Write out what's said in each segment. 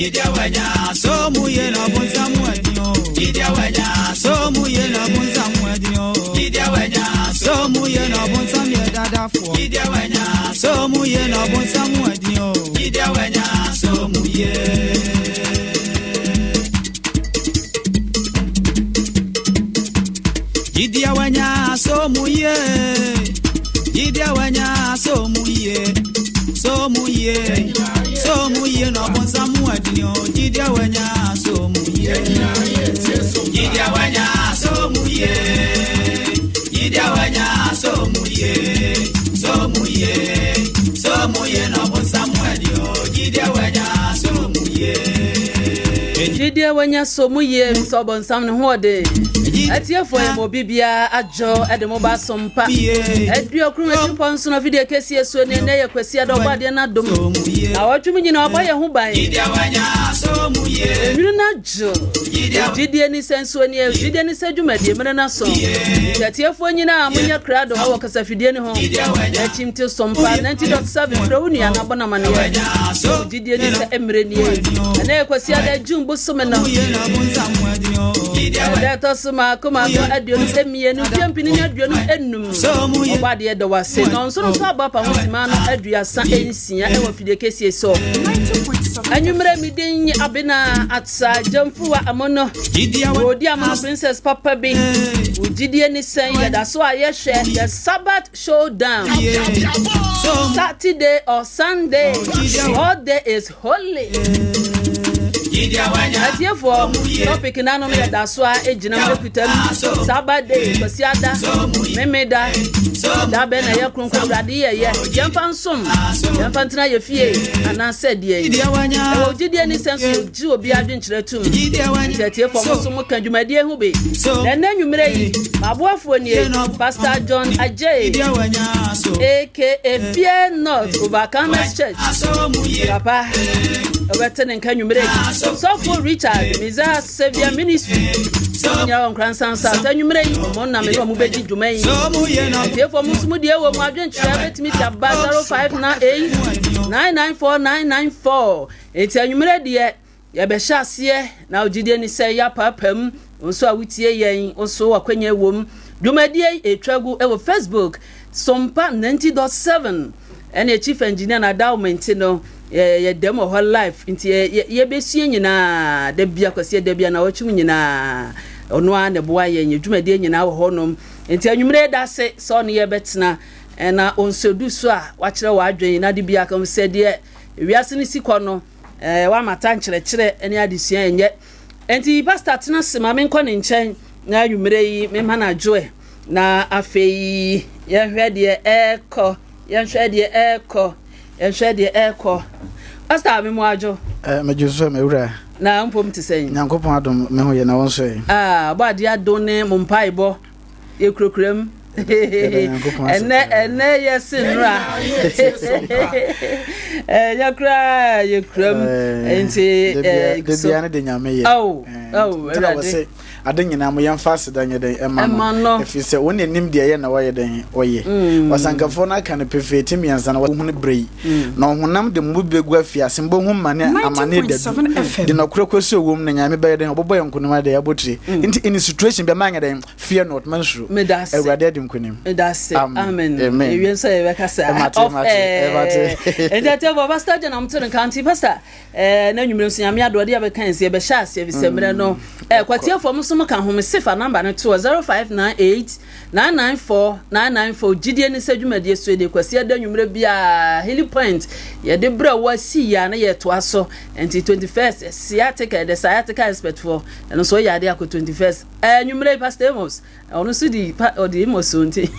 Gidia wanya so muye na bonza muadino. Gidia wanya so muye na bonza muadino. Gidia wanya so muye na bonza me dada fo. Gidia wanya so muye na bonza muadino. Gidia wanya so muye. Gidia wanya so muye. Gidia wanya so muye. So muye. So muye no bonza muadino. Gidia wanya so muye. Gidia wanya so muye. Gidia wanya so muye. So muye. So muye no bonza muadino. Gidia wanya so muye. Gidia wanya so muye so bonza no hode. Atiefo e mo bibia ajo e de mo ba sompa edu okru etipo nso no video kesi esuo ne ne yakwasi adobade na dom na watwumi nyina obaye ho ban Gidia wanya so muye enu na jo Gidia ni senso ne Gidia ni sedwumade mena na so atiefo nyina amunya krado ho kasafidie ne ho echimti sompa 90.7 prowuni ana bona mane ya Gidia ni se emre ni na yakwasi adajumbo so mena Gidia suma kuma aduonu emienu piampini ni aduonu enum obade ye do wase no so no so abapa hosima no aduasa ensia e wo fide kesi so anwumre midin abena atsa jamfuwa amono odi amono princess papa bi ugidie ni sen ye da so aye hwe the Sabbath showdown Saturday or Sunday all day is holy. Atiefo topic na no me da so a ejina me kutam Saturday kwasiada memeda da be na ye kronkron brade ye yemfa nsom yemfa ntena ye fie ana said ye e Gidie ni senso ji obi adwenkyere tum atiefo mo so mo kan dwumadie hu be na nwumre yi maboafo ni Pastor John Ajay aka Fear Not Overcomers Church papa obetene nka nwumre so for Richard Mizah Savior Ministry nya on kransansa tanwumre yi mo na me no mo beji dwuma yi atiefo mo sumu de wo mo adwenkyere betimi ta 0598 994994 eti anwumre de ye be hyase na Gidie ni se ya papam nso awutie yen nso akwanya wom dwumadie etwagu e wo Facebook Sompa 90.7 ene chief engineer na endowment no ye demo whole life nti ye besie nyina da bia kwase da bia na wachum nyina ono a ne boa ye dwumadie nyina wo honom nti anwumre da se so no ye betena na onsodu so a wachire wa adwen na de bia kam se de wiase ni sikọ no wa mata nkyerɛkyerɛ ene adesua enye enti pastor tena se ma menkɔ ne nkyɛn na anwumre yi me mana joe na afei ye hwɛ de ekɔ ye hwɛ de ekɔ pastor me mo ajo me Joseph me wura na mpom te sɛn Nyankopɔn adom me ho ye na won so yi ba de adone mo mpaibɔ ye kurokuram ene yesinra yakra yekram enti de de nyame ye ade nyina mo yemfa sedanye den ema no efi se woni nim de ye na waye den oye wasankafo na kan pefeti miansa na wohunu brei na honam de mo begu afiase mbo hu mane amane de na kurekweso wom na nyame baye den obobo yankunuma de yabotire nti in situation be manya den fear not mansuru ewrade de nkunim that's amen ewie so ye bekasa enti ate baba stage na mtun county pastor na nwumre so nyame adode ya bekan se be sha se bisemre no kwatiefo mo so mo kan home sifa number no to 0598 994 Gidie ni sedwumadie so de kwasi ada nwumre bia Hilly Point ye de bra wasi ya na ye to aso enti 21st sciatica the sciatica expert for and so ya de akọ 21st nwumre pastor Amos onu so di odi Amos nti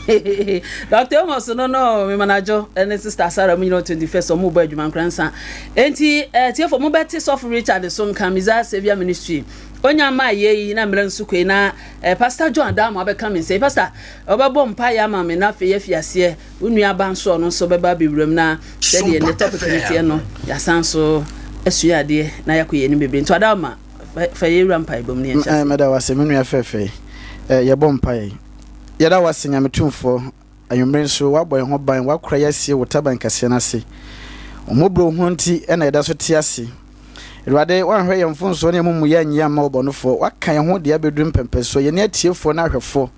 Dr. Amos no me manager and sister Sarah mu 21st omo ba adwuma nkransa enti tiefo mo beti so for Richard so nka Mizah Savior Ministry onya ma yeyi na mra nsukwe na Pastor John Adam abeka me say pastor obebo mpa ya ma me na fe ya fiase onua ba nso no so beba bewuram na se de ne topic ne no ya sanso esuade na yakoye ni bebre nto Adam fa ye rampa ibom ne ncha meda wase menua fefe ye bompa ye ye da wase nyametumfo anwumre nso waboy ho ban wakora yasie wotaban kase na se omobro ho nti na ye da so te ase Rade wan hwe yem fonso ne mumu ya nya ma obonofo waka ye ho de abedum pempeso ye ne atiefo na hwefo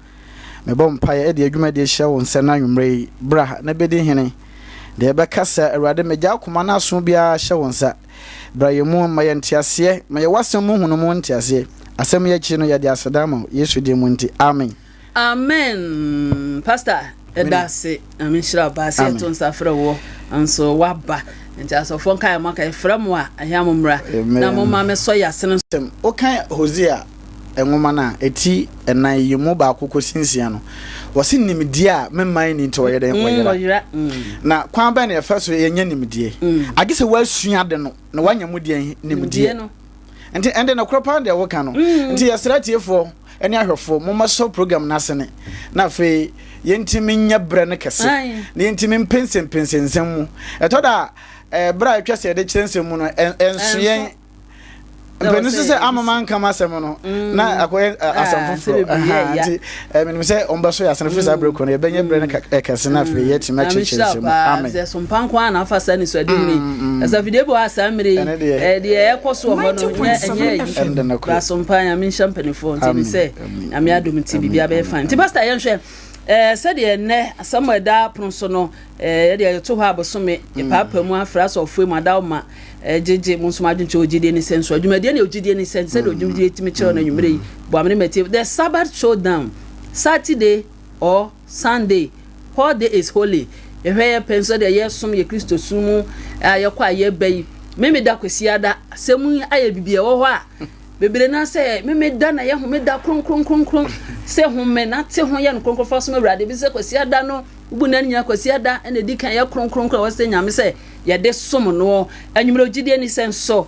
me bom paye e de adwuma de hye wo nse na nwumre bra na bedi hene de ebe kasa Rade meja akoma na aso bia hye wo nsa bra ye mu ma ye ntiase ma ye wasem mu hunu mu ntiase asem ye chi no ye de asadama Yesu de mu nti amen amen pastor edase amen shira ba se to nsa frɛ wo anso waba nti asofo nka maka frɛ mo a ahia na mo ma me so yase no o kan Hosea enwoma na eti enan yimu ba akoko sinsia no wose nimdie a memman ni nto yede oyera na kwan ba na efaso yenya nimdie agese wasua de no na wanya mudie nimdie no enti ende na kropa de wo kan no enti yesratiefo eni ahwefo mo ma so program na sene na fe yentimi nya bre ne kese na yentimi mpensem mu etoda bra atwase de kyerensem mu no ensuyen Benisi se amama nka masem no na akoye asamfofo ati menim se ombaso ya sanfo sa breko no ebenye bre ne kase na fe yeti ma kyerensem amen ze sompanko ana afa sani so adini asa video bo asamre de ekoso ho no enye ba sompanya min champagne phone ti se ami adom ti bibia be fan ti pastor yenhwe said ye ne asamo da pronso no ye to ha abosome ye papa mu afra so fu mu da ma jeje mu so madwunche ogide ni senso adwumade ne ogide ni senso said ogide timi kire na nwumre bo amene meti the Sabbath showdown Saturday or Sunday what day is holy ye hwe penso de ye som ye Kristo sumu ye kwa ye bai meme da kwesiada semu aye bibia wo ho a bebere na se meme da na ye ho me da kron se ho me na te ho ye no kron faso me brade bi se kwesiada no ubu na nya kwesiada ene di kan ye kron wo se nyame se ye de som no anwumre ogide ni senso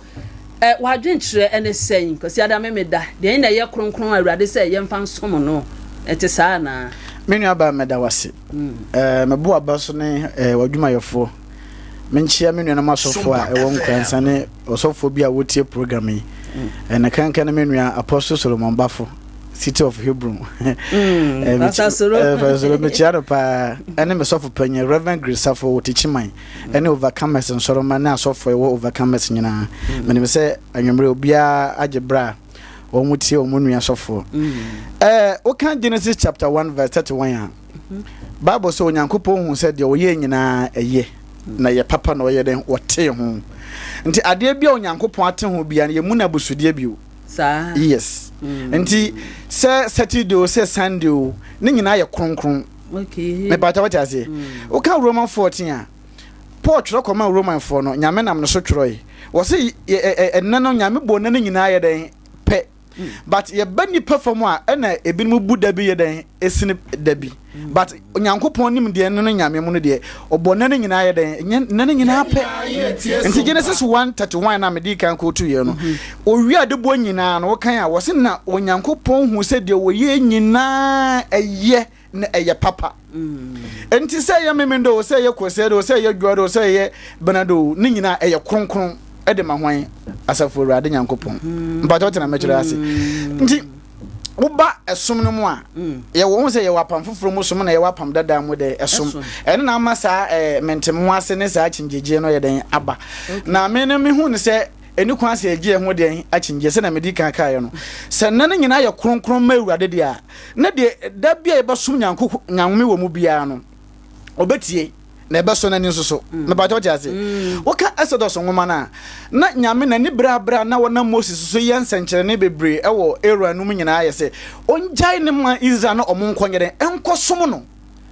wa dwenkyere ene sen kwesiada meme da de na ye kron awurade se ye mfa som no ete saa na menu aba meda wase mebo aba so ne wadwuma yefo menchia menu na masofo a ewo nkwansa ne osofo bi a wotie program yi na kankan menu a Apostle Solomon Bafo City of Hebron Pastor Michiano pa ene mesofo panye Reverend Grace Safo wotichiman ene overcomers nsoroma na asofo ewo overcomers nyina menim se anwumre obia agebra omutie omunu asofo o kan Genesis chapter 1 verse 31 Bible so Onyankopon hu se de oye nyina eye na ye papa na oye den wote ho nti ade bia Onyankopon ate ho bia ye mu na busudie bio sa yes nti se Saturday o se Sunday o ne nyina ye kronkron okay me bata what ase o ka Roman 14 a Paul twro koma Roman 4 no nyame nam no so twroi wo se enna no nyame bo na nyina ye den pe but ye bani perform a na ebinim buda bi ye den esini dabi but Onyankopon nim de no nyame mu no de obona no nyina ye den na nyina pe nti Genesis 1:31 na medi kan ko tu ye no owi ade bo nyina no kan a wo se na Onyankopon hu se de wo ye nyina eye na eye papa enti se ye memendo se ye kwose se ye dwado se ye benado ni nyina eye kronkron ede ma hwan asafo Awurade Nyankopon mpato tena mekire ase nti uba esom no mu a ye wo se ye wapam foforo mu som na ye wapam dada mu de esom ene na amasa mentemo ase ne sa chinjeje no ye den aba na me ne me hu ne se eni kwa se egie ho de achinje se na medi kan kae no se nane nyina ye kronkron ma Awurade de a ne de da bia ye besom Nyankopon nyanwe wo mu bia no obetie na ebeso na ninsoso me ba toje ase woka Exodus ngoma na nyame na ni bra na wona Moses so yensenkere ne bebre ewo Aaron num nyina ayese onjai ne ma Israel na omonkonyere enkosom no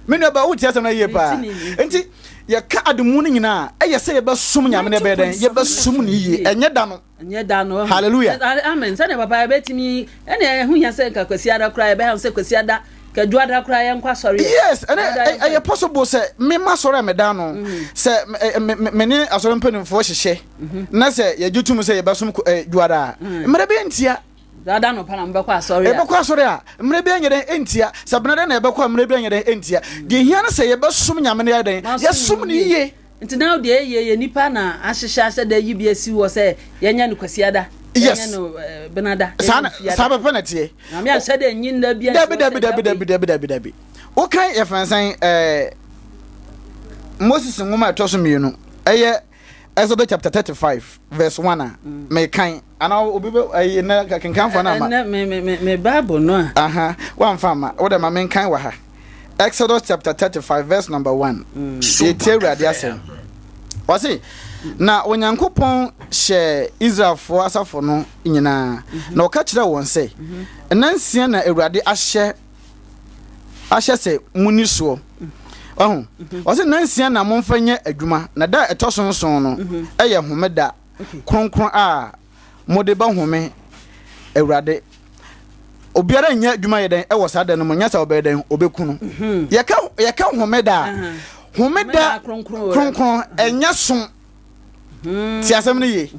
me no ba wuti ase na ye pa enti ye ka ademu no nyina eyese ye besom nyame ne be den ye besom ni ye enye da no hallelujah amen sane papa betimi ene hu nya se nka kwasiada kra ye be ha se kwasiada ka duada kra ye nkwa sori yes and possible say me ma sori me da no say me ni asori mpanimfo hyehye na say ye jutum say ye basum duada mre be ntia duada no pa na mbe kwa sori e be kwa sori a mre be nyere entia sabna na e be kwa mre be nyere entia de hia na say ye basum nyame na den ye sum ni ye nti now de ye nipa na ahyehye da yi bi asi wo say ye nya no kwasiada yes no benada sabe penalty na me ahye de nyin da bia dabi o kan ye fansan Moses ngoma toso mienu eye Exodus chapter 35 verse 1 me kan ana obi na kan fa na ma me Bible no aha wan fa ma wo de ma men kan wa ha Exodus chapter 35 verse number 1 ye tiawrade asem wase na onyankopon hye Israelfo asafo no nyina na o ka kire won se nansia na awrade ahye se muniso wase nansia na momfanye adwuma na da etosonson no eye homeda kronkron a mode ba home awrade obiara nya adwuma yeden e wo sada no nya sa obeden obekunu yeka homeda kronkron enya som ti asem ne ye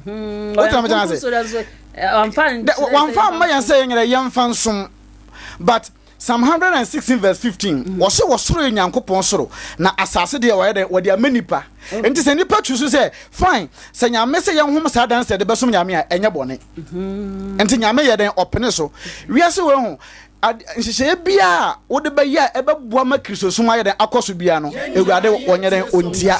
o tra me tana se wan fan ma yan say nyere yan fan som but Psalm 116 verse 15 was soro nyankopon soro na asase de wa de amanipa enti se nipa chusu se fine se nyame se yan hom sa dan se de besom nyame a enye bone enti nyame ye den opene so wiase we ho nhihye bia wo de ba ya ebeboa ma kristosum aye den akoso bia no ewurade wonye den ontia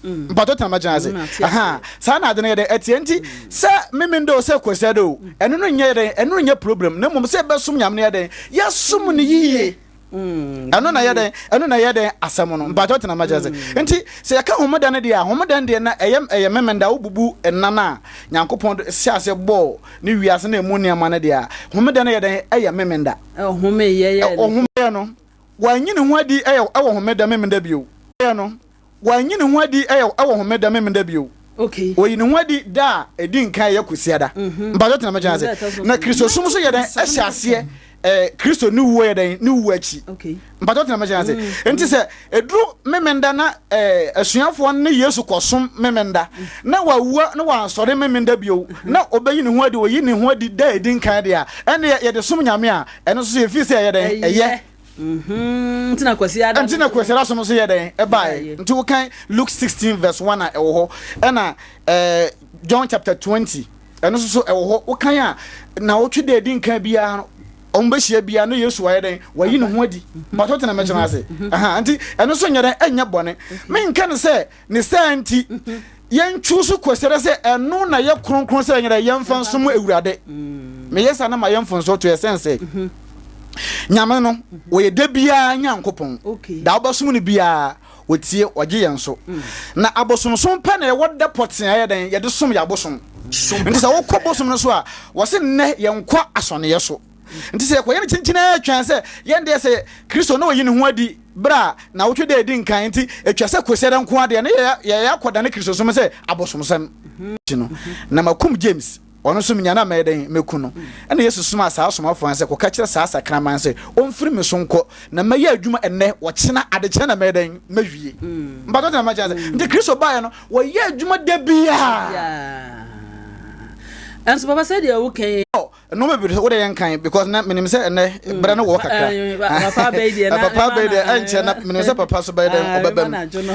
mpato tamagana se aha sa na de ne de enti se memendo se kwesado eno no nye den eno no nye problem na mum se besom nyame ye den yasum ne yiye eno na ye den asem no mpato tamagana se enti se yaka homoda ne de a homoda de na eye memenda wo bubu enana nyankopon se ase bo ne wiase na emu ne amane de a homoda ne ye den eye memenda home ye home no wanyine ho adi ewo homeda memenda bio no wanyine ho adi ewo homeda memenda bio okay oyine ho adi da edin kan ye kusiada mbajo tena ma chance na kristosum so ye den ehyiase kristo ni wo ye den ni wo achi okay mbajo tena ma chance enti se edru memenda na asuafo ne yesu kosom memenda na wawua na wansore memenda bio na obayine ho adi oyine ho adi da edin kan de a ene ye de som nyame a ene so ye fi se ye den eye ntina kwasiada so so ye den e bai nti wo kan Luke 16 verse 1 a ewo ho ena John chapter 20 ene so ewo ho wo kan a na wo twe da edin kan bia ombehia bia no yesu wa ye den wayi ne ho adi bato tena me chena ase aha nti ene so nyere enya bone me nka ne se ne santi yen chusu kwesere se eno na ye kronkron se nyere yen fansom ewurade me yesa na ma yen fonso to esense nyame no wo ye da bia nyankopon da obosom ne bia wotie oge yen so na abosomsom pa na ye wode poten aye den ye de som ya abosom nti se wo kobosom no so a wo se ne ye nkwa asone ye so nti se ko ye chinchina atwa se ye de se kristo no yi ne ho adi bra na wo twede edi nkan nti atwa se kwesere nko ade ne ye akoda ne kristo so me se abosomsam no na makum James ono so minya na meden mekuno ene yesu suma sa asomafo anse ko ka kire sa sakraman se onfiri me so nko na maye adwuma enne wo kyena ade kyena na meden mawie mbato na ma chance nti kristo bae no wo ye adwuma da bia and so papa said you okay no me be what they kan because na menim say ene bra no wo kakra papa be dey enche na menim say papa so be dey obebem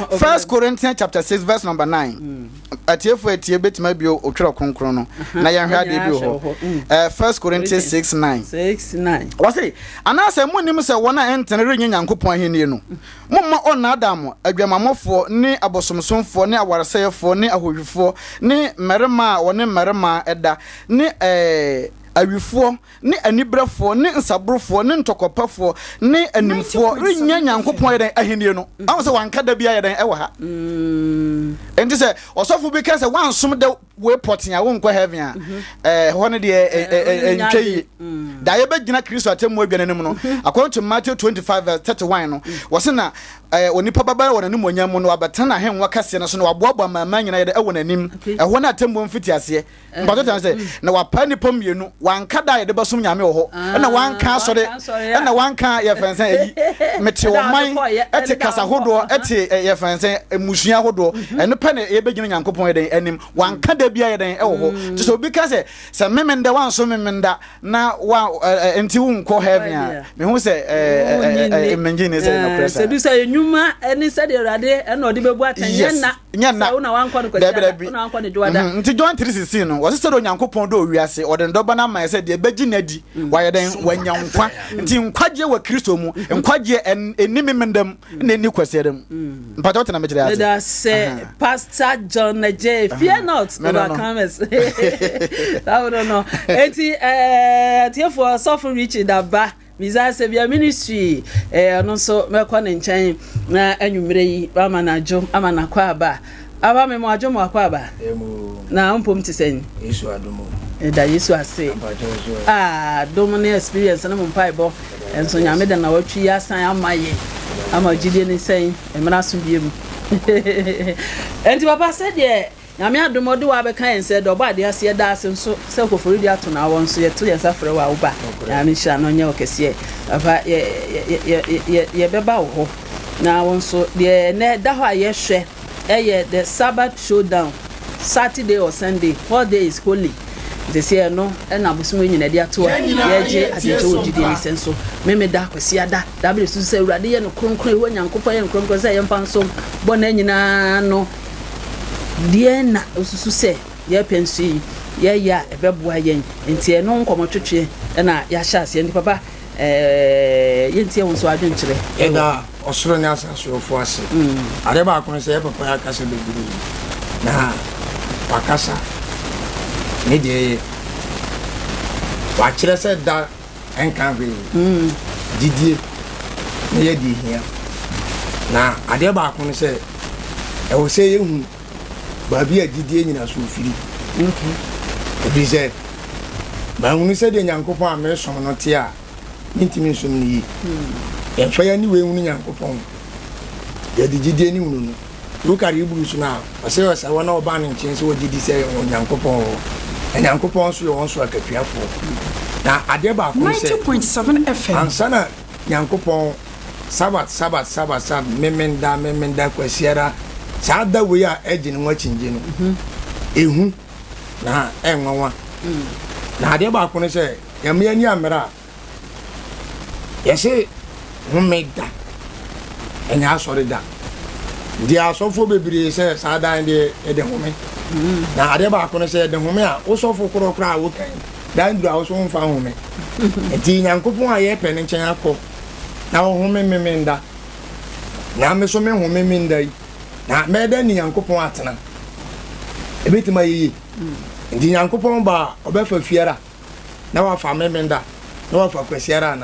1 Corinthians chapter 6 verse number 9 atiefo atie betima bio otwere kronkron no na ye hwa de bio ho 1 Corinthians 6:9 wase anase munim say wona entenere nyankopon ahenie no momma on Adam adwamamofo ni abosomsomfo ni awareseyefo ni ahohwifo ni merema woni merema eda ni awifo ni anibrefo ni nsabrofo ni ntokopafo ni animfo rinya nyankopon yeden ahenie no awose wankada bia yeden ewa ha enti se osofo bi ka se wansom de we potin a won kwa heaven a hono de ntwei da ye begina Kristo atemu adwanenim no according to Matthew 25 verse 31 no wose na onipa baba wonanim onyam no abatana henwa kase no so no waboabo mama nyina yede ewo nanim ho na atemu mfiti ase mbato tan se na wapa nipa mienu wanka da yede basom nyame wo ho na wanka sore na wanka ye fansan eyi mete wo man ete kasa hodo ete ye fansan emusua hodo eno pa na ye begina nyankopon yede anim wanka da bia yede ewo ho so obi ka se memenda wanso memenda na wa enti wo nko heaven a me hu se menjine se no pressa se du se nyuma eni se de rade eno de bebu atanya na so na wankwa no kwasi na wankwa ne joada nti John 3:16 no wose se do nyankopon do wiase ode ndoba na ama yɛ sɛ deɛ bɛgye na di wayɛ den wanya nkwa nti nkwagye wɔ Kristo mu nkwagye enimi mendam na eni kwase dem mpatɔ tena me kyerɛ ase da say Pastor John J fear not overcomers I don't know enti tie for suffer rich that ba Visa Sebia Ministry no so mekɔ ne nkyɛn na anwumre yi ba manadwo amana kwa ba aba me mo adwo mo akwa ba na mpom te sɛn Yesu adomo da Yesu ase dom ne experience na mo mpa ibo enso nyame da na watwi asan amaye ama gidie ne sɛn emra so biem enti papa sɛ de nyame adomo de wa bɛka en sɛ do ba de ase da ase nso sɛ kofori de ato na won so ye to ye safre wa wo ba nyame hia no nya okese papa ye beba wo ho na won so de ne da ho aye hwɛ the Sabbath showdown Saturday or Sunday 4 days holy this year no na bosumo nyina de ato ye je ajeje ogidi ni senso meme da kwasi ada da be su se urade ye no kronkron e wanyankopɔ ye kronkron se ye mfa nso bɔ na nyina no die na osusu se ye pensu ye ya ebeboa ye ntie no nkomotwetwe na ya hya ase ndi papa ye ntie won so adwen kyere eda osoro ne asaso ofo ase are ba akon se ye papa ya kasa begburu na wakasa ne de wa kyerɛ sɛ da enka hwe didie ne ye di hia na ade ba akon se e wo se ye hu ba bi a didie nyina so firi ebi se ba hu se de nyankopɔn a me som no te a ntimi som ni ye fa ya ni we hu nyankopɔn ya di didie ni hu no lukari iburu so na ɔse ɔsa wona oba ne nkyɛn so didi sɛ nyankopɔn nyankopɔn so yɛ wɔn so akatuafo na ade ba ko sɛ 90.7 FM ansana nyankopɔn sabat memenda kwasiara saa da we a ɛgye ne wakyingye no ehu na ɛnwanwa na ade ba ko sɛ yɛme ani amera yɛse homeda ɛnya asɔre da di asɔfo bebree sɛ saa dan de ɛde home na ade ba ko sɛ ɛde home a wosɔfo korokora a wokan dan dura wo so mfa home enti nyankopɔn a yɛ pɛ ne nkyɛn akɔ na wo home memenda na me so me home memenda yi na mɛda ni nyankopɔn atena ebetima yiyi enti nyankopɔn ba ɔbɛfa fiara na wafa memenda na wafa kwasiara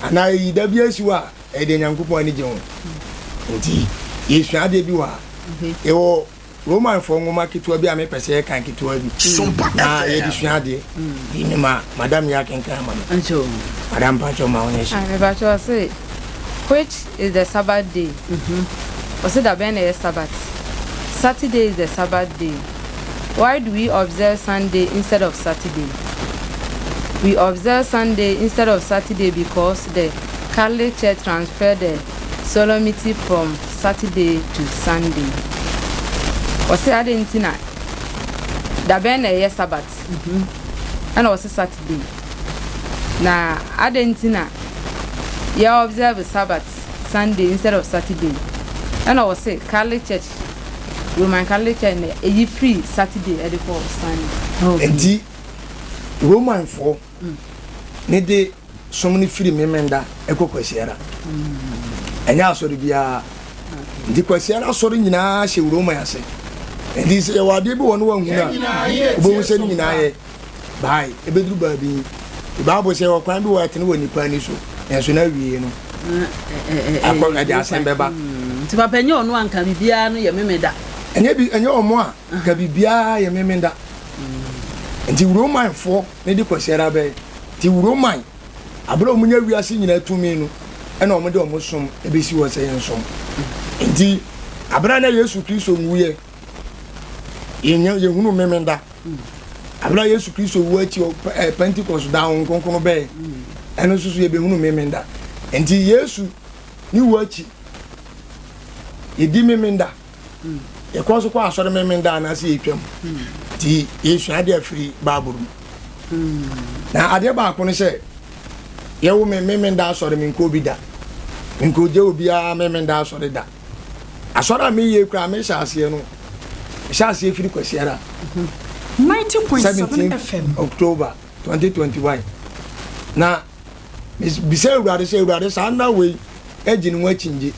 ana yi da bi asiwa ɛde nyankopɔn ani gye ho enti Yesu ade bi wa ewo Roman fo ngoma kitwa bi a me pese kan kitwa bi na ye di sua ade di me madam ya kenkan ma ancho madam pacho ma oneshi me pacho say which is the Sabbath day was it that ben is Sabbath Saturday is the Sabbath day why do we observe Sunday instead of Saturday we observe Sunday instead of Saturday because the Catholic Church transferred the solemnity from Saturday to Sunday. Was it Argentina? Da ben a Sabbath. And was Saturday. Na Argentina. You observe Sabbath Sunday instead of Saturday. And I was say Catholic Church. Roman Catholic Church a free Saturday at the for Sunday. And the Roman for need de so many free memenda eko kwesiara. Enya so de bia ndi kwasiara sori nyina hye Roma yase ndi se wade bi wono wanhu na obo se nyina ye bai ebeduru ba bi Bible say okwan bi wa tene woni pa ni so enso na wie no akọ ade asembe ba ti papa nye onu anka bibia no ye memeda enye omo a ka bibia ye memenda ndi Roman fo ne di kwasiara be ti Roman abro munya wiase nyina tumi no ena omo de omo som ebesi wo se yen som enti abra na Yesu Kristo nwuye yehunu memenda abra Yesu Kristo wu achi Pentecost da onkonkon be eno susu ye behunu memenda enti Yesu ni wu achi yedi memenda ye koso kwa asore memenda na se yetwam ti Yesu ade afiri baburu na ade ba ko ne se ye wo memenda asore min ko bi da min ko je obi a memenda asore da asora me ye kura me hyase no hyase firi kwasiara 90.7 FM October 2021 na bisa ewurade saa na we eji ni wa chinje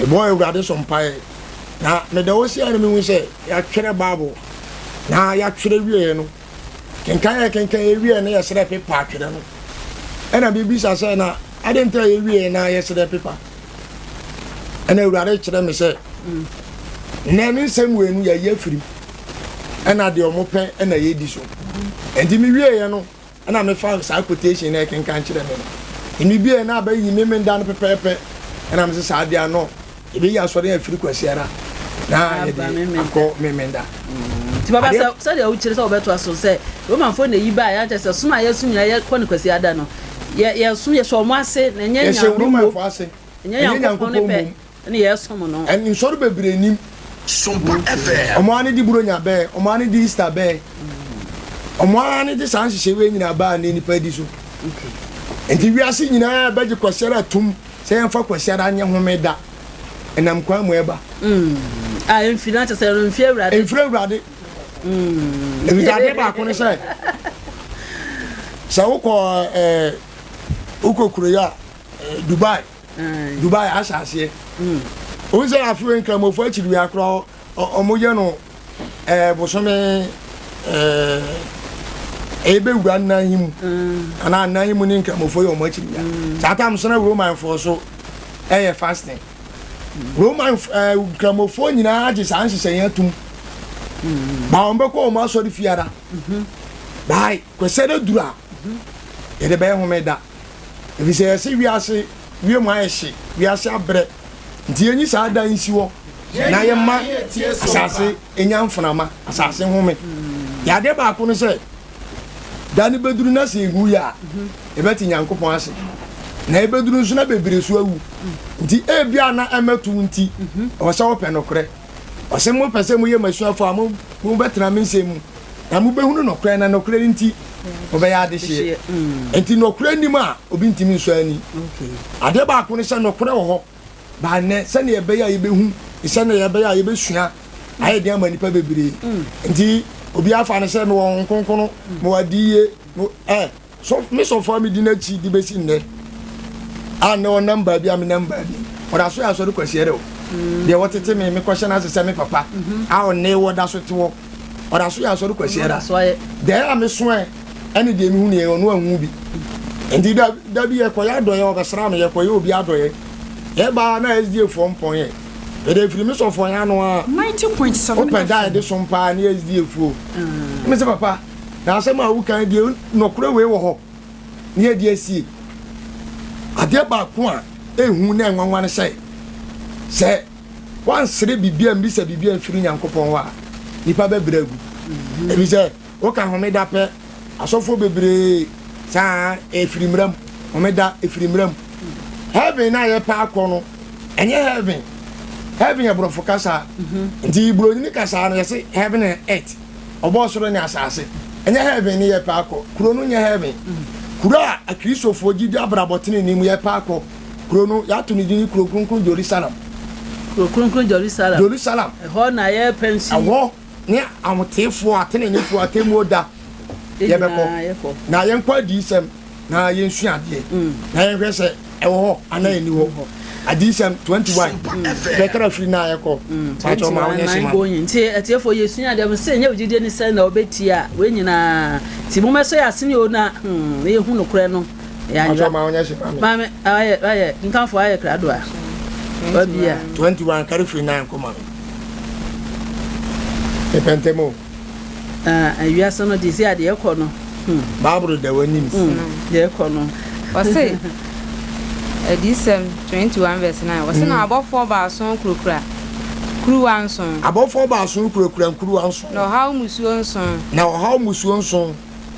e boy ewurade so mpae na me da wo sia no me hu se ya twere bible na ya twere wie no kenkan ewie na ya sere paper twere no ena bibi sa se na adenta ewie na ya sere paper ena ewurade kyere me se na ni nsem we nu ya yafiri ena de omope ena ye di so enti mi wie ye no ena me fa sa quotation na kenkan kyere me no emi bie na ba yi me nda no pepepe ena me se sa dia no ebi ya so de afiri kwasiara na ye de akọ me nda ti baba sa de o kyere sa obeto aso se roman fo na yi ba ya je se suma ya sunya ya kọ ne kwasiada no ye sum ye so mo ase na nya nya roman fo ase nya kọ ne pe ni ye so mo no en so be nim Sumpa FM. Omo ani di buronya be, omo ani di Easter be. Omo ani di san hye we nyina ba na nipa di so. Okay. Enti wi ase nyina ba je kwasera tum, se enfa kwasera anya homeda. Enam kwa mu eba. Ah, enfinance se no mfie awrade. Enfre awrade. Ewitade ba ko ne se. Sa uko uko kureya Dubai. Dubai asase. Oze afiwe nkramofo achiri wi akro omoye no bosome ebe wura na himu ana na himu ni nkramofo yo mo achiri ya satam so na roman fo so fasting roman nkramofo nyina age san hyehyɛ atum ba on be ko o ma so de fiara bai kwesere dura ede be homeda ebi se wi ase wi mo ayehye wi ase abre nti enyi sa da nsi wo na ye ma asase enya mframa asase home ya de ba ko no se dani beduru na se egu ya ebeti nyankopon ase na ebeduru nso na bebere so awu nti ebia na emetu nti o se wo pe no kre o se mo pese mo ye masuafo am mo betra mensem na mo behunu no kre na no kre nti o be ya de hye nti no kre ni ma obi ntimi nso ani ade ba ko no se no kre wo ho ba ne se ne ebe ya yebehu se ne ebe ya yebesua aye de ama nipa bebere nti obi afa ne se no won konkono mo wadiye so me so for me di na chi di besi nne ana o number bi am number bi ora so ya so de kwasiere o de wotete me question as se me papa a o ne wo da so te wo ora so ya so de kwasiere de am so ene de mi hu ne o no anwu bi nti da bi e ko ya do ye obesra no ye ko ye obi adoye ye ba na SDA for mpon ye de free me so for ya no a 90.7 open da de so mpa na SDA fu me se papa na se ma wu kan de no kure we wo ho ne de asie ade ba ko a ehu na enwanwa ne se wan sere bibia mbisa bibia mfiri nyankopon wa nipa bebragu ebi se o kan homeda pe asofo bebre sa efirimram homeda efirimram heaven na ye pa akono enye heaven ye brofo kasa nti broni ni kasa na ye heaven and earth obo soro ni asase enye heaven ni ye pa akọ kuro no nye heaven kuro a kristofo gidi abrabotene ni mu ye pa akọ kuro no ya to ni di kuro kunkun Jerusalem Jerusalem ho na ye pension awo ni amotefo atene ni fo atemu oda ye beko na ye nkwa di sem na ye nsu ade na ye hwese ewo ana eni ho adisem 21 bekara free na yeko pacho ma onye shima nti etiefo yesu nya dem se nya ogide ni se na obeti a we nyina ti mo meso ya sini o na ye hu no kure no ya pacho ma onye shima mame aye nkanfo aye krado a babia 21 carry free na nkoma e pentemo awia so no disi ade yeko no baburu da wanim de yeko no Wase Edisem 21 verse 9 wase na abofo ba son kurukura kuruwa nson abofo ba son kurukura kuruwa nson na hawo musuo nson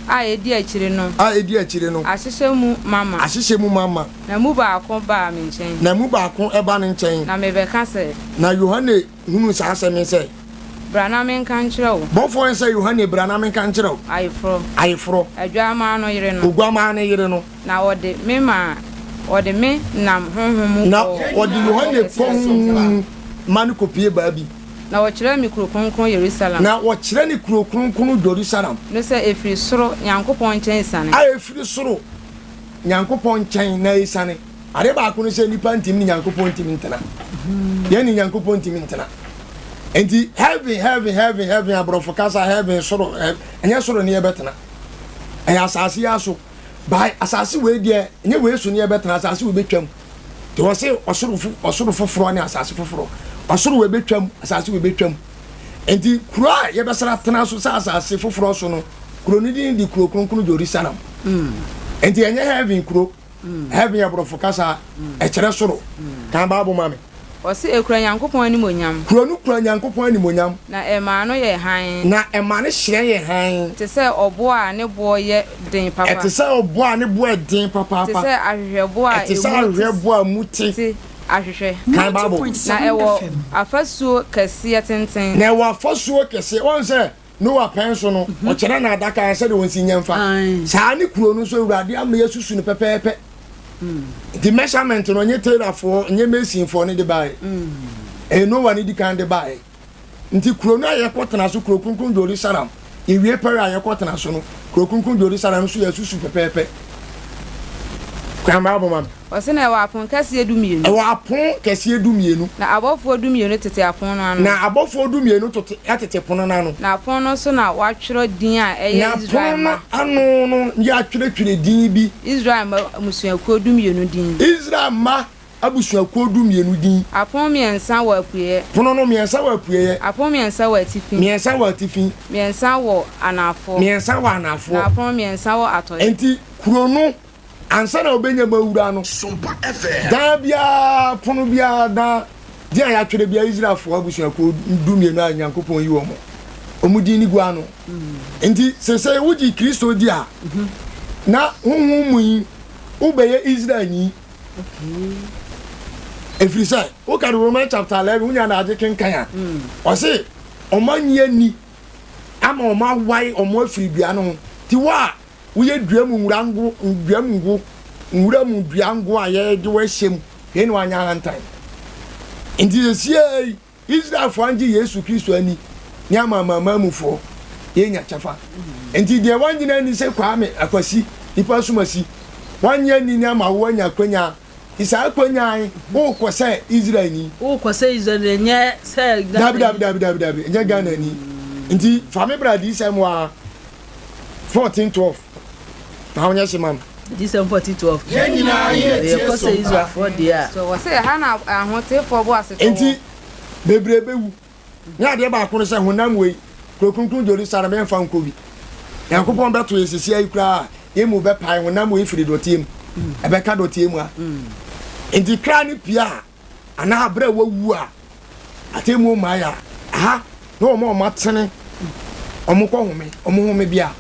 a edi akire no ahyehye mu mama na mu ba akọ ba me nchen na mu ba akọ eba ne nchen na me be ka se na Yohane hunu sa asem se brana men kan kyerɛw bofo en se Yohane brana men kan kyerɛw ayefro adwama no yere no ogwama no yere no na ode me nam honhom na ode Yohane pon man kopie ba bi na wɔkyerɛ me kuro kronkron Jerusalem na wɔkyerɛ ne kuro kronkron Jerusalem no sɛ efiri soro Nyankopɔn nkyɛn sane a efiri soro Nyankopɔn nkyɛn na esane ade baako no sɛ nipa ntimi Nyankopɔn ntimi ntena yɛn ni Nyankopɔn ntimi ntena enti heaven abrofo kasa heaven soro ɛnyɛ soro ne yɛbɛtena ɛyɛ asase aso by asase we deɛ ɛnyɛ we so ne yɛbɛtena asase we betwam te wɔ se ɔsoro foforo ne asase foforo ɔsoro we betwam asase we betwam enti kuro a yɛbɛsara tena so sɛ asase foforo so no kuro ne din di kuro kronkron Jerusalem enti ɛnyɛ heaven kuro heaven abrofo kasa ɛkyerɛ soro kan baabo mame ɔse ekura Nyankopɔn animonyam kuro no kura Nyankopɔn animonyam na ɛma no yɛ han na ɛma no hyerɛn yɛ han te sɛ ɔbo a ne boɔ yɛ den papa ɛte sɛ ɔbo a ne boɔ den papa te sɛ ahwehwɛbo a ɛte sɛ ahwehwɛbo a muti ahwehwɛ kan baabo na ɛwɔ afasuo kɛseɛ tenten na ɛwɔ afasuo kɛseɛ wɔn sɛ Noah pɛn so no ɔkyerɛ na adaka sɛ de wɔn si nyɛmfa saa ne kuro no so Awurade ama yɛsusu no pɛpɛɛpɛ the measurement no nye tailor for nye mason for ne de bae no one di kan de bae nti kuro no ayekotena so kuro kunkun Jerusalem ewie pere ayekotena so no kuro kunkun Jerusalem so yesusu pepepe kwamba aboma ɔse na ɛwɔ apon kɛseɛ dumienu ɛwɔ apon kɛseɛ dumienu na abɔfoɔ dumienu tete apon no ano na abɔfoɔ dumienu tete pono no ano na apon no so na wɔatwerɛ din a ɛyɛ Israel ma na ano no ya atwerɛtwerɛ din bi Israel ma musuakuo dumienu din Israel ma abusuakuo dumienu din apon miɛnsa wɔ apueɛ pono no miɛnsa wɔ apueɛ apon miɛnsa wɔ atifi miɛnsa wɔ atifi miɛnsa wɔ anafo miɛnsa wɔ anafo na apon miɛnsa wɔ atɔyɛ enti kuro no ansa na obenya mawura no Sompa FM da bia pono bia da dia ya twere bia Israelfo abusuakuo dumienu a Nyankopɔn yi wɔn omudi ni gua no enti sese wuji Kristo di a na honhom mu yi ubeye Israel ni every say o ka Romans chapter 11 unya na ade kenkan a o se omanye ni ama omawai omo afiri bia no ti wa uye duamu nwuramu duango a ye de wa hyem he no anya hantan enti sie Israel fo anji Yesu Kristo ani ni ama mamamufo ye nya chafa enti de wanjina ni se Kwame Akwasi ipa sumasi wanya ni ama wo nya kwanya isa kwanya wo ko se Israel ni wo ko se Israel nye se dabi nya Ghana ni enti fami bradi semwa 1412 na onya shimam December 1412 Yenina ye ko se Israel for dia so wo se ha na ahotefo bo aseto enti bebrebewu nya de ba ko se honam we krokunkun Jerusalem en fa nkobi Yankopon beto esisi ayi kra emu be pai honam we firi dotiem ebe ka dotiem a enti kra ni pia ana abra wawu a atemu maya aha no mo matene omukọ home bia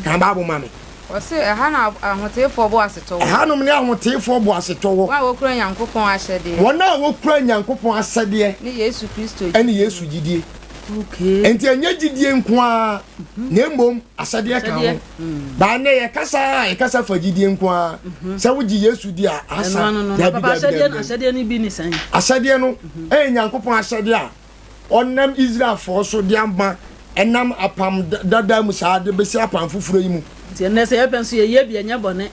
kan baabo mame ɔse ɛha na ahotefo bo aseto ɛha nom ne ahotefo bo aseto wo wa wokura Nyankopɔn ahyɛde wɔna wokura Nyankopɔn asɛdeɛ ne Yesu Kristo ɛne Yesu gidie okay enti anya gidie nko a na mmom asɛdeɛ ka ho ba ne yɛ kasa fa gidie nko a sɛ wogi Yesu di a asa papa asɛdeɛ ni bi ni san asɛdeɛ no Nyankopɔn asɛdeɛ a ɔnam Israelfo so de amba enam apam dada mu saa de besi apam fufuro yi mu ti na se yepen so ye bia nya bone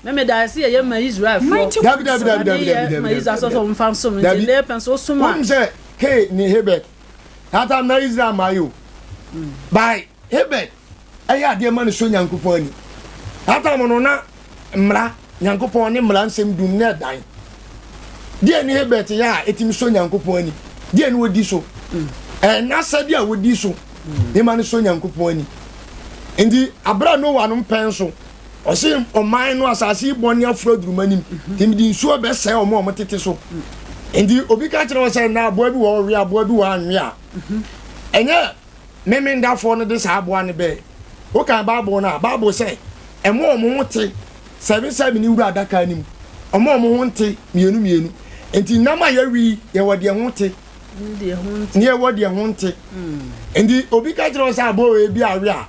me da se ye ma Israel for dabi ma Israel so mfam so me ti yepen so suma won se ke ni Hebet hata na Israel mayo by Hebet aya de ma no so Nyankopɔn ani hata mo no na mra Nyankopɔn ne mra nsem dum na dan de ni Hebet ya etimi so Nyankopɔn ani de ni wodi so na sadi a wodi so ne ma no so Nyankopɔn ani ndi abra no wa no pen so o se oman no asase boni afro durumanim timdi nsuo be se o mo tete so ndi obi ka kire o se na abo bi wo we abo bi wa anwe a enye memendafo no de sa abo an be o kan Bible na Bible say emo o mo te 77 ni wura adaka anim o mo ho nte mienu enti nama ya wi ye wode ho te ni e wode ho nte ndi obi ka kire o se abo we bi awe a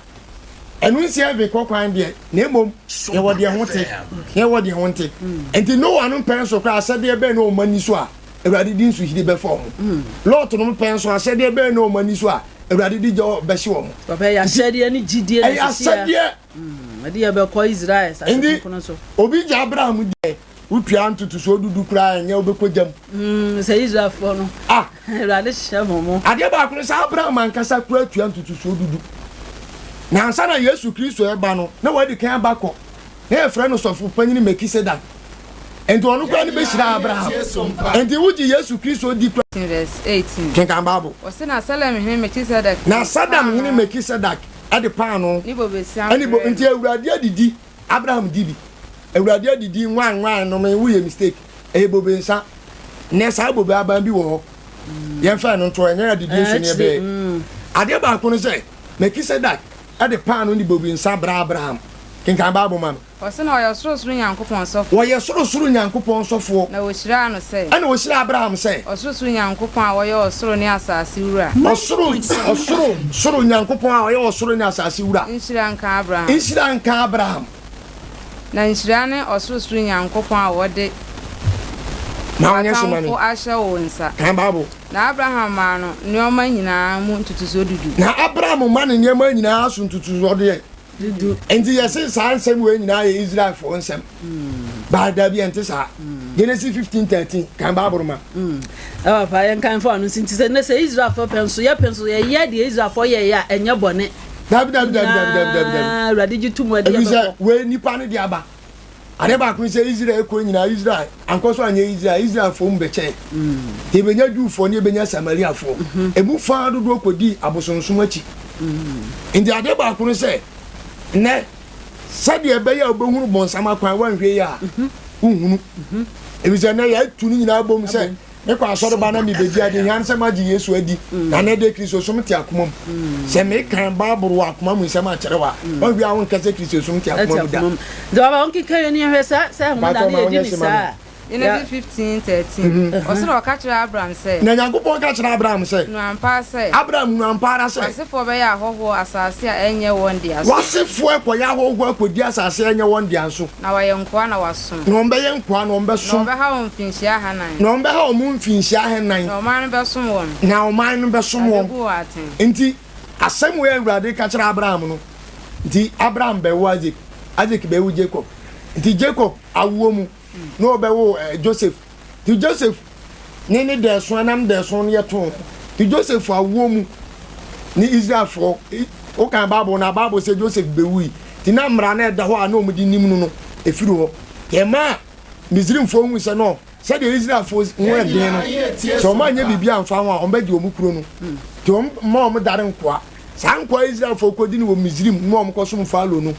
enu nsi ebe kokwan de na emom ye wode ho te ye wode ho te enti no one pen so kra asade ebe na o mani so a awurade di nso hidi bɛfa ɔmo lot no pɛn so ahyɛdeɛ bɛn na ɔmo ani so a awurade di gya bɛhye ɔmo papa yɛ ahyɛdeɛ ne gyidie ɛyɛ ahyɛdeɛ ɛde yɛ bɛkɔ Israel sase kono so obi gya Abraham deɛ wotua ntotoso dudu koraa ɛnyɛ wobɛkɔ gyam sɛ Israelfoɔ no awurade hyɛ mo adeɛ baako no sɛ Abraham ankasa koraa tua ntotoso dudu na ansa na Yesu Kristo ɛba no na wadi kan aba kɔ na yɛfrɛ no sɔfo panyin Melkisedek enti ɔno koraa ne bɛhyira Abraham enti wogye Yesu Kristo di koraa verse 18 kenkan Bible ɔse na Salem hene Melkisedek na Sadam hene Melkisedek ɛde paano enti awurade adidi Abraham di bi awurade adidi nwan no me woyɛ mistake ɛyɛ bobe nsa ne saa bobe aban bi wɔ hɔ yɛmfa no nto ɛnyɛ adidi nso ne ɛbɛyɛ adeɛ baako no sɛ Melkisedek ɛde paano ne bobe nsa bra Abraham kenkan Bible ma no ɔse na ɔyɛ sorosoro Nyankopɔn sɔfo wɔyɛ sorosoro Nyankopɔn sɔfoɔ na wɔhyira no sɛ ɛna wɔhyira Abraham sɛ ɔsorosoro Nyankopɔn a wɔyɛ ɔsoro ne asase wura ɔsoro Nyankopɔn a ɔyɛ ɔsoro ne asase wura nhyira nka Abraham na nhyira ne ɔsorosoro Nyankopɔn a wɔde atamfo ahyɛ wo nsa kan Bible na Abraham ma no nneɛma nyinaa mu ntotoso dudu na Abraham ma no nneɛma nyinaa so ntotoso deɛ enti yɛse saa nsɛm wɔ nyinaa yɛ Israelfoɔ nsɛm baada bi ente saa Genesis 15:13 kan Bible ma papa yɛn kan fo anu sinti sɛ ne sɛ Israelfoɔ penso yɛ deɛ Israelfoɔ yɛ a ɛnyɛ bɔne dabi awurade gye tum adi ɛbisɛ wɔ nipa ne de aba ade ba ko sɛ Israel ko nyinaa Israel ankɔso anyɛ Israelfoɔ mu bɛkyɛ ebenya Jewfoɔ ne ebenya Samariafoɔ ebu fa dodo kodi abosonsom akyi enti ade ba ko sɛ ne sɛdeɛ ɛbɛyɛ a wobɛhunu bɔnsam akwan wanhwɛ yi a wohunu ebisɛ na yɛatu no nyinaa bom sɛ mekɔ asɔre ba na mebɛdi ade hia nsɛm agye Yesu adi na na de Kristo som te akoma mu sɛ mekan Bible wɔ akoma mu nsɛm akyerɛ wa wanhwɛ a wonkɛ sɛ Kristo som te akoma mu da nti baba wonkeka yɛ ne yɛhwɛ sɛ homada ne yɛdi ne saa Genesis 15:13 ɔse na ɔka kyerɛ Abraham sɛ na Nyankopɔn ka kyerɛ Abraham sɛ no ampa sɛ Abraham no ampa ara sɛ wasefoɔ bɛyɛ ahɔhoɔ asase a ɛnyɛ wɔn dea so wasefoɔ kɔyɛ ahɔhoɔ akɔdi asase a ɛnyɛ wɔn dea so na wɔyɛ nkoa na wasom na wɔbɛyɛ nkoa na wɔbɛsom na wɔbɛha wɔn mfinhyia hanan na wɔbɛha wɔn mfinhyia hanan na ɔman no bɛsom wɔn na ɔman no bɛsom wɔn nti asɛm wɔ Awurade ka kyerɛ Abraham no nti Abraham bɛwo Isaac bɛwo Jacob nti Jacob awo mu na ɔbɛwo Joseph ti Joseph ne dɛso anam dɛso no yɛto ti Joseph awo mu ni Israelfoɔ o kan Bible na Bible sɛ Joseph bɛwui ti na mmara na ɛda hɔ a na ɔmudi nim no efiri hɔ yɛma Misraimfoɔ hu sɛ no sɛ de Israelfoɔ ho ɛden no sɛ ɔma nyɛ biribi amfa ho a ɔmbɛgye ɔmu kuro no ti ɔma ɔmo dare nkoa saa nkoa Israelfoɔ kɔdi ne wɔ Misraim na ɔmo kɔsom Faro no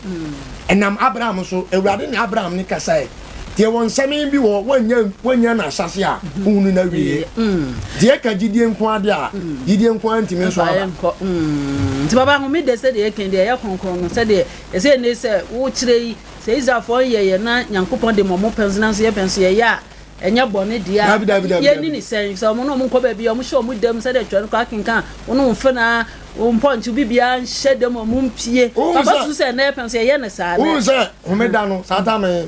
ɛnam Abraham so Awurade ne Abraham ne kasae deɛ wɔn nsɛm bi wɔ wɔnya na asase a wohunu na wie deɛ ka gyidie nko ade a gyidie nko antimi nso aba nti baba ho me de sɛ deɛ yɛka deɛ yɛ kronkron no sɛ deɛ ɛsɛ ne sɛ wo kyerɛ yi sɛ Israelfoɔ yɛ na Nyankopɔn de mɔmɔ pɛnso na nso yɛ pɛnso yɛ a ɛnyɛ bɔne dia yɛni ne sɛn sɛ ɔmo no ɔmo nkɔ baabi ɔmo hyɛ ɔmo dam sɛ deɛ twɛ no kɔ akenka ɔno mfe na mpɔnkye bibia nhyɛ dam ɔmo mpie baba so sɛ na pɛnso yɛ ne saa wo sɛ homeda no saa ta me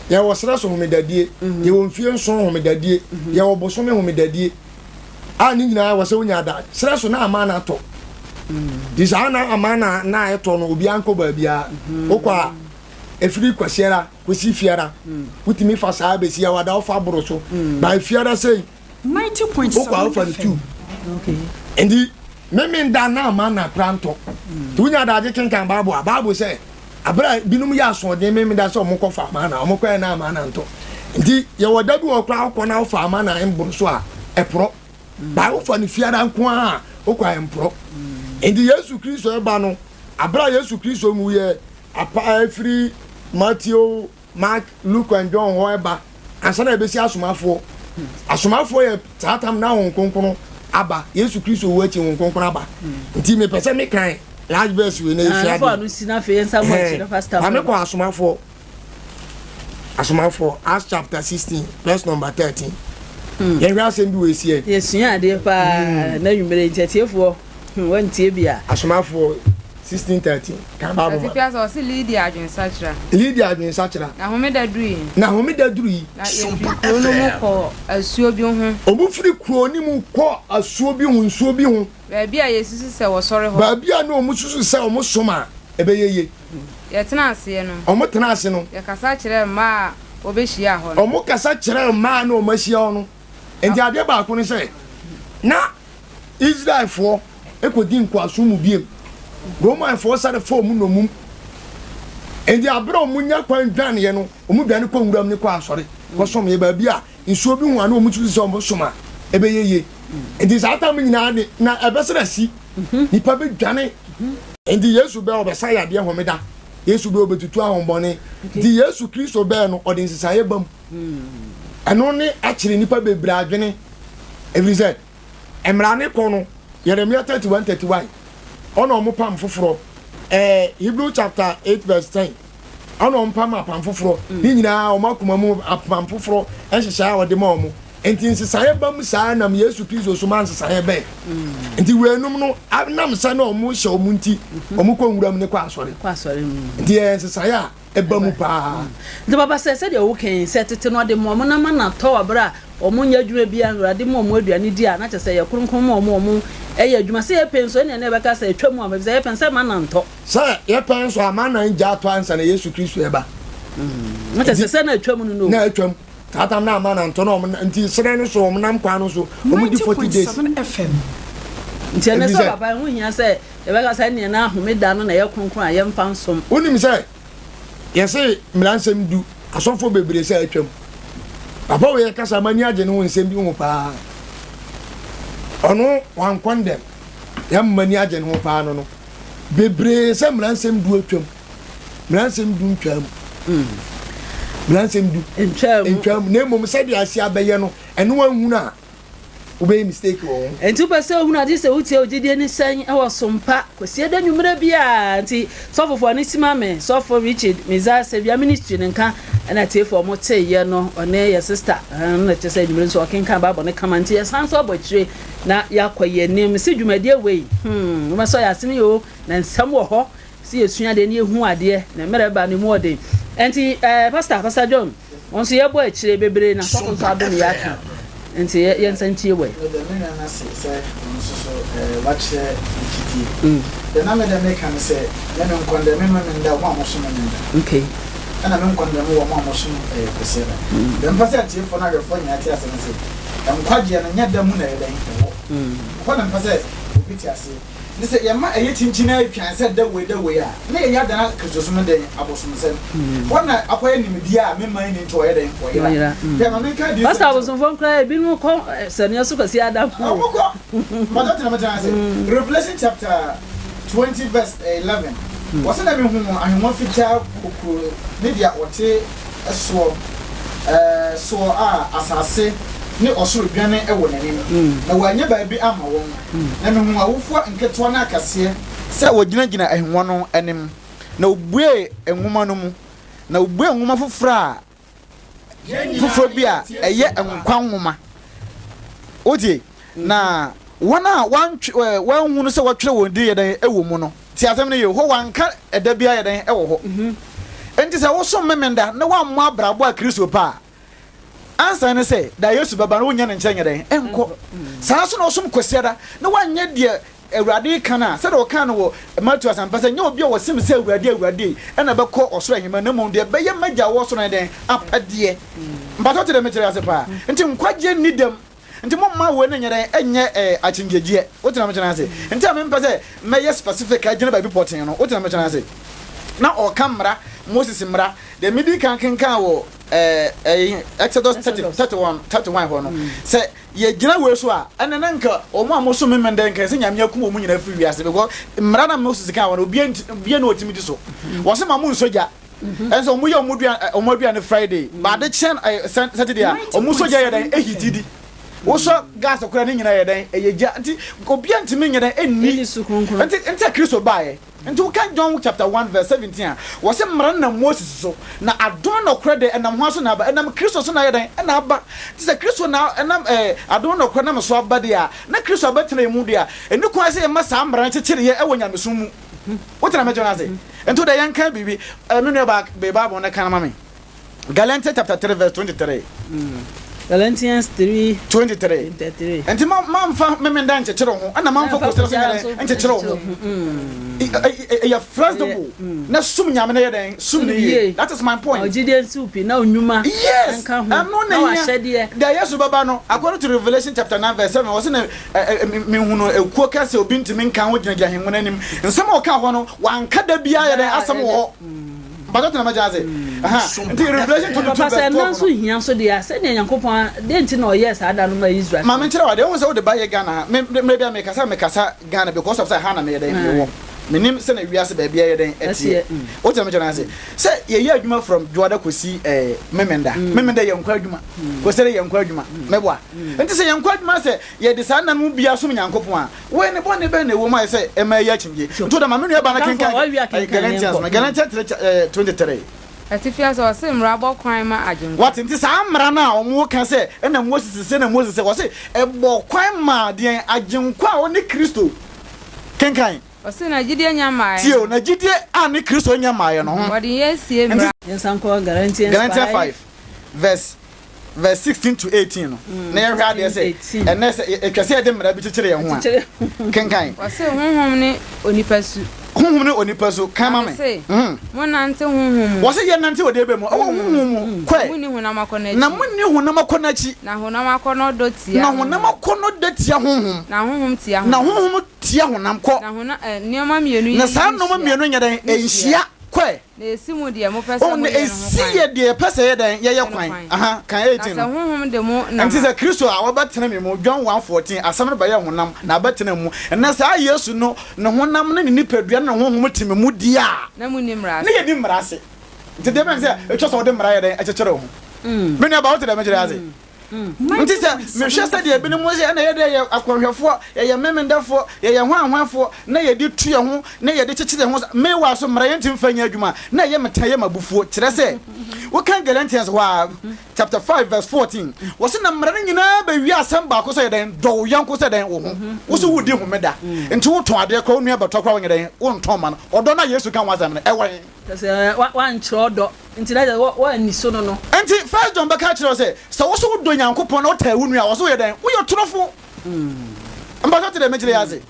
yɛwɔ srɛ so homedadie yɛwɔ mfie nso homedadie yɛwɔ bosome homedadie a ne nyinaa wɔ sɛ wonya da srɛ so na ama na atɔ di saa na ama na ɛtɔ no obi ankɔ baabia wokɔ a efiri kwasiara kwasi fiara wutimi fa saa besi ya wada ofa boro so ba fiara sei 90.7 wokɔ alfa no 2 endi meme da na ama na pranto tunya da je kenkan Bible sɛ abra binum ya so de meme da sɛ ɔmo kɔ fa ama na ɔmo kɔ na ama na nto ndi ye woda bi wɔ kra kɔ na fa ama na emboro so a ɛpro ba wo fa no fiara nko a wokɔ ɛmpro endi Yesu Kristo eba no abra Yesu Kristo mu ye apa afiri Matthew, Mark, Luke and John hoeba ansana ebesi asomafoɔ yɛ saatam na hon konkono aba Yesu Kristo wo achi hon konkono aba nti me pese me kan large verse we na ifia de no sina fe ensa mo chi na pastor ameko asomafoɔ Acts chapter 16 verse number 13 yɛn hwɛ asɛm bi wɔ esie yesua ade pa na nwumere ntiatiefoɔ wantie bia asomafoɔ 16:13 kan ba ati pia so si Lydia adwen sachra na homeda duru yi na yefiri no mo ko asuo bi ho omufiri kuro ni mu ko asuo bi ho nsuo bi ho ba bia yesusu se wo sore ho ba bia na omususu se omusoma ebeyeye yetena ase no omutena ase no yakasa kire ma obehia ho no omukasa kire ma na omahia ho no enti ade ba ko ni se na Israel for ekodi nkwaso mu biem Roman for sare form no mum endi abro munya kwan dwan ye no omu dwan ko nwuram ni ko asore ko som ye ba bia nsuo bi hu ana omu tu se omu soma ebeyeye endi sata mu nyina de na ebesere si nipa be dwane endi Yesu be obesa ya de homeda Yesu be obetutu ahombone di Yesu Kristo be no ode nsisaye bam ano ne akire nipa be bra adwene every emrane ko no Jeremiah 31:31 ono mo pam foforo Hebrew chapter 8 verse 10 ono mo pam apam foforo ni nyina o makoma mu apam foforo enhyehyɛ a wode ma omo enti nsesaye bam saa nam Yesu Kristo so man nsesaye be enti wenum no nam sa na omo hye omo nti omo ko nwuram ne kwa asore enti nsesaye a ebamu pa de baba se de wo kan se tete no de mo na ma na to abra omo nya adwuma bia nwrade mo aduane di a na kyese ye kronkron mo eye adwuma se ye penso ne na beka se atwam a se ye pense ma na nto se ye penso ama na nja to ansa na Yesu Kristo eba na kyese se na atwam no na atwam tatam na ama na nto no nti sere no so omo nam kwa no so omo di 40 days FM nti na so baba hu hia se ye beka se ne na ahomeda no na ye kronkron a ye mfa nsom onim se yese mlansem du asofo bebre se atwam papa we kasa mani age no nsem bi ho pa ono wan condemn yam mani age no pa no bebre se mlansem du atwam mlansem du ntwam mlansem du ntwam na mom se dia ase abeye no eno anhu na obey mistake wo enti pa se ohuna di se wutie ogidie ni san e wo sompa kwasie da nwumra bia nti sofofo ani simame sofo Richard Mizase bia ministry nka na tefo mo teye no one ye sister na tese nwumra so okenka babo ne kamanti ye san so bochire na yakwaye nim se dwumadie wei mo so ya sini yo na nsam wo ho si esua de ne ehu ade na mereba ne mu ode enti pastor John won so ye bo akire bebre na sofo so adom yaka enti ye nsantie we the men na say so watch GT the name that make am say men on condemn men nda wo amoso men nda okay ana men condemn wo amoso pesera dem pase atie fo na refo nya atie ase say am kwaje na nya da mu na yeda wo ko na pase obiti ase ni say ye ma eye chinchina atwan say da we a na ye yada na kristoso no den abosom say wona akoye nimdi a me man ni nto yeda wo yera ya ma me ka di pastor abosom fon kra bi no ko sania so kwasi adam ko ma dot na mata say Revelation chapter 20 verse 11 wasa na me hu ahemwa fita kokoro media ote so asase ni osoro dwane e wo nanim na wanye ba bi ama won na me hu awofo nketo na akase se wogina ahemwa no anim na obue enwoma no mu na obue enwoma foforo bi a eye enkwan nwoma odi na wana wan hunu se watwere wondi yedan ewo mu no ti asem ne ye ho wanka eda bia yedan ewo ho enti se wo so memenda na wa mo abrabo a Kristo pa ansa ne se da Yesu baba no wonya ne nkyerɛ yedan enko saa so na osum kwasiada na wanye de awurade kana se do kan wo Matthew asampasa nya obi a wo sim se awurade ena bɛkɔ osoro ahema na mu de bɛyɛ magya wo so na yedan apade mbato te de mekyerɛ ase pa enti nkwaje nidam nti mo ma wo na nyere enye achingegie wotina mechana ase nti amempa se meye specific agena ba bi potin no wotina mechana ase na o kamera Moses mra the midi kan wo Exodus 31 ho no se ye gina we so a enena nka o mo amoso memenda nka se nyame akum o mu nyina firi ase because mra na Moses kan wo no bia na otimi di so wo se ma mu nsoja enso o mu ye o mu dua ne Friday ba de chen Saturday a o mu soja ye dan ehitidi woso gas okura ni nyina yedan eyeja nti obia ntimi nyina enni nti Kristo baaye nti we kan John chapter 1 verse 17 a wo se mran na Moses so na adon na okura de enam ho so na ba enam Kristo so na yedan na aba nti se Kristo na enam adon na okura na so aba de a na Kristo abatena mu de a eni kwa se ma sa mran kyekere ye ewo nyamesom mu What am I going to say? And to the young can be no back be Bible na kan mama. Galatians chapter 3 verse 23. Galatians 3:23. And mom found me dan chechero ho. Ana man focus and chechero ho. Ya flexible. Na sum nyame na yeden sum ne. That is my point. Ogidean soup na onwuma. Yes. I'm not na ahede. Da yesu baba no according to Revelation chapter 9 verse 7 was na me hu no ekuo ka se obi ntimi nkan ho gyina hemmo nanim. Nsem o ka ho no wanka da bia yeden asem wo. But na majaze. Until Revelation 22 verse 12. Nanso hia so dia se ne Nyankopon de nti na oyes ada no ma Israel. Ma me kire wa de won se wo de ba ye Ghana. Me bia me kasa Ghana because of say Hana me ye den me wo. Menim se na wiase ba bia ye den etie. O tell me say say ye ye adwuma from Juada kosi memenda ye nkwa adwuma. Ko se ye nkwa adwuma. Meboa. Nti se ye nkwa adwuma se ye de sa na no bia so Nyankopon a. We ne bon ne be na wo ma say e ma ye chimje. Nto da ma me no ba na kenkan. Galatians 23. Atifia so say mrabo kwan ma ajenko. What nti sa amra na omo ka say e na Moses say wo say e bo kwan ma de ajenko a oni Kristo kenkan. O say na gidie nyamae. Tio na gidie a ni Kristo nyamae no ho. Wodi yesie mra. Yensanko Galatians 5 verse 16 to 18 no. Na ye hwa de say and na say e kwese de mra bi kikire ye ho a. Kenkan. O say honhom ne onipasu. Honhom ne onipasu kan ma me. Mo nante honhom. Wo say ye nante wo de be mo. Honhom kwai. Muni honam akona chi. Na muni honam akona chi. Na honam akona do tia. Na honam akona do tia honhom. Na honhom tia honhom. Na honhom tia honam ko. Na honam nioma mienu yi. Na sa noma mienu nya den enhia kwai. Na esimu de mo pese mo. On esi ye de pese ye den ye kwan. Aha kan 18. Na honhom de mo na. Anti se Kristo a wobetena me mo John 1:14 asam no ba ye honam na betena mu. Na sa Yesu no ne honam ne nipadua na honhom timi mu dia. Na mu nimra. Ne ye nimra se. Nti de ben se e twa so de mra ye den a chechere ho. Me ne ba wote de me kire ase. Nti se me hwe se de ebi ne mo se na ye de ye akonhwefo ye memendafo ye hwanhwanfo na ye de tue ho na ye de chechire ho me wa so mra ye ntim fanya adwuma na ye metaye mabufuo kire se we kan Galatians chapter 5 verse 14 wo se na mra nyina ba wi asem ba ko so ye den do yanko se den wo ho wo so wudi ho meda nti wo ton ade ko nua beto kwa wo den wo nton ma no odo na Yesu kan wazam ne ewan wan chrodo nti na wa ni so no nti first John ba ka kire se so wo so do Nyankopon na ota wu nua wo so ye den wo ye torofo mba to de mejire yaze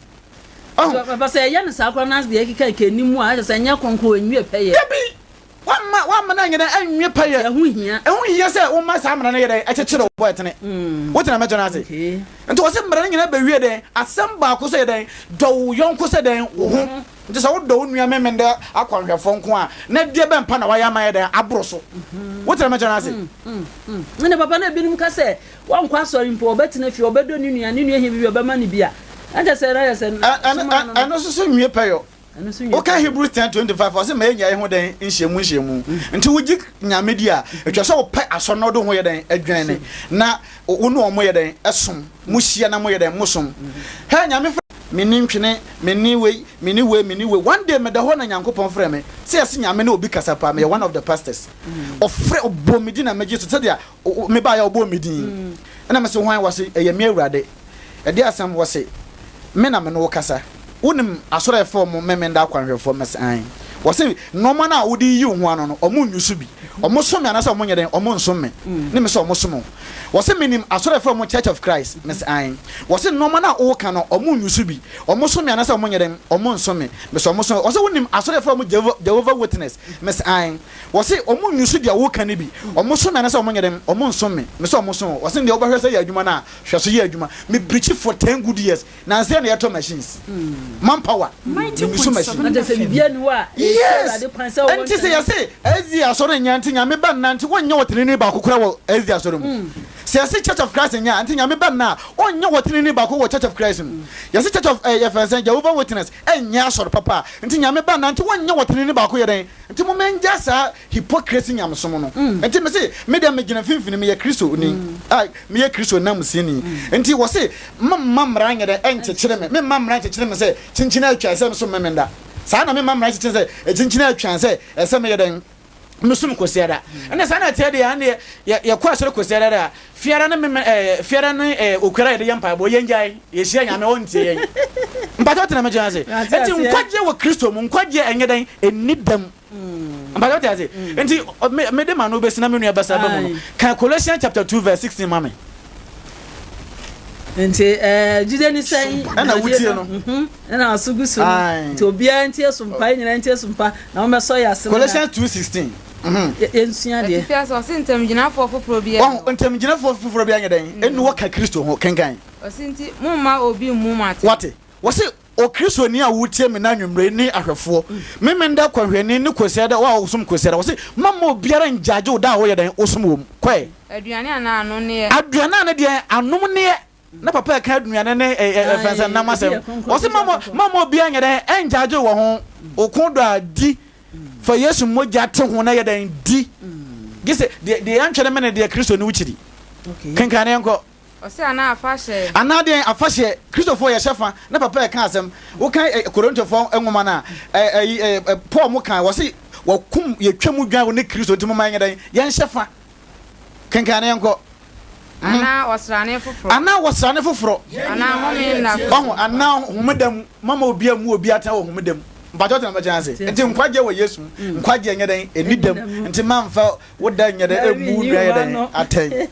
ba se ya na sa kwa nas de ekika kenimu a se nya konko enwie peye One man and you pay a who say, oh, my salmon and a church of what in it. What an imagine? And to us, bringing up a weird day, as some barco said, do young Cosaden, just old don't you remember I call your phone qua, net dear Ben Panawaya, my abroso. What an imagine? When a papa been case, one question in poor betting if you're better than you and you hear your money beer. And I said, I also saw me a payo. Okay, Hebrews 10:25 was me nya ho den nhyiemu nti wugi nyamedia etwa so pe asono do ho ye den adwan na wo no mo ye den esom muhia na mo ye den musom ha nyame menintwene meniwe one day me da ho na Nyankopon frɛ me se ase nyame na obi kasa pa me one of the pastors ofre obomidi na meji so sadia me ba ya obomidi na me se hwan wase eyemi awurade e de asam wase me na me no kasa unim asore form memenda kwanhwefo mesan wo se normal na wodi yi ho ano no omo nyusu bi omo so me anasa omo nyeden omo nso me ne me so omo so mo wo se minim asore form Church of Christ mesan wo se normal na o ka no omo nyusu bi omo so me anasa omo nyeden omo nso me so omo so wo se unim asore form Jehovah Witness mesan wo se omo nyusu dia wo ka ne bi omo so me anasa omo nyeden omo nso me so omo so wo se de obahwe se ya adwuma na hwe so ya adwuma me preach for 10 good years na say na yeto machines manpower yes and say you say ezi asore nyanti nyame ba nanti wonye wotenene ba kokora wo ezi asore mu say Church of Christ nya anti nyame ba na wonye wotenene ba ko wo Church of Christ mu yes Church of Ephesians Jehovah Witness enya asore papa anti nyame ba nanti wonye wotenene ba ko yeden anti mo menja sa hypocrisy nyame somo no anti me say me dem gina finfini me ye Kristo ni me ye Kristo na musini anti wo say mamra nyede enchekire me mamra enchekire me say chinchina atwa say so memenda sa na me mamra enchekire say chinchina atwa say ese me yeden musum kosiada ene sa na tiade ya ne ya kwasoro kosiada da fiara ne fiara ne okura de yampa bo yenjai ye hia nyame wontie yen mpacho tena meje ase enti nkwaje wo Kristo mu nkwaje enye dan enidam mpacho tena ase enti me de ma no be sina me nua basa ba mu kan Colossians chapter 2 verse 16 mame nti jide ni sai ana wutie no ana asugusu nti obia nti esumpa nyina nti esumpa na wo meso ya asem Colossians 2:16 ensuya de Fias o sintem gina foforo bia oh ntem gina foforo bia nyedan enu wo ka Kristo ho kenkan o sinti mumma obi mumate wate wo se o Kristo ni a wutie me na nwumre ni ahwefo memenda kwahwani ni kosiada wa osum kosiada wo se mamma obiara njaje wo da wo yedan osum wom kwai aduane ana anu ne aduane ana de anom ne na papa ka aduane ne fansa na masem wo se mamma obiara yedan enjaje wo ho okondo adi for Yesu moja te ho na yedan di gise de antwene me ne de Kristo ni wuchiri okay kenkan enko o se ana afashe ana de afashe Christopher ye shefa na papa e kan asem wo kan Korintofo enwoma na Paul mo kan wo se wo kum ye twam dwan wo ne Kristo ntimo man yedan ye shefa kenkan enko ana wasrane foforo ana homi na ana homedam mama obi amu obi ata wo homedam mpacho tena maja ase enti nkwaje wo Yesu nkwaje nyedan enidam enti manfa woda nyedan emu nwa yedan aten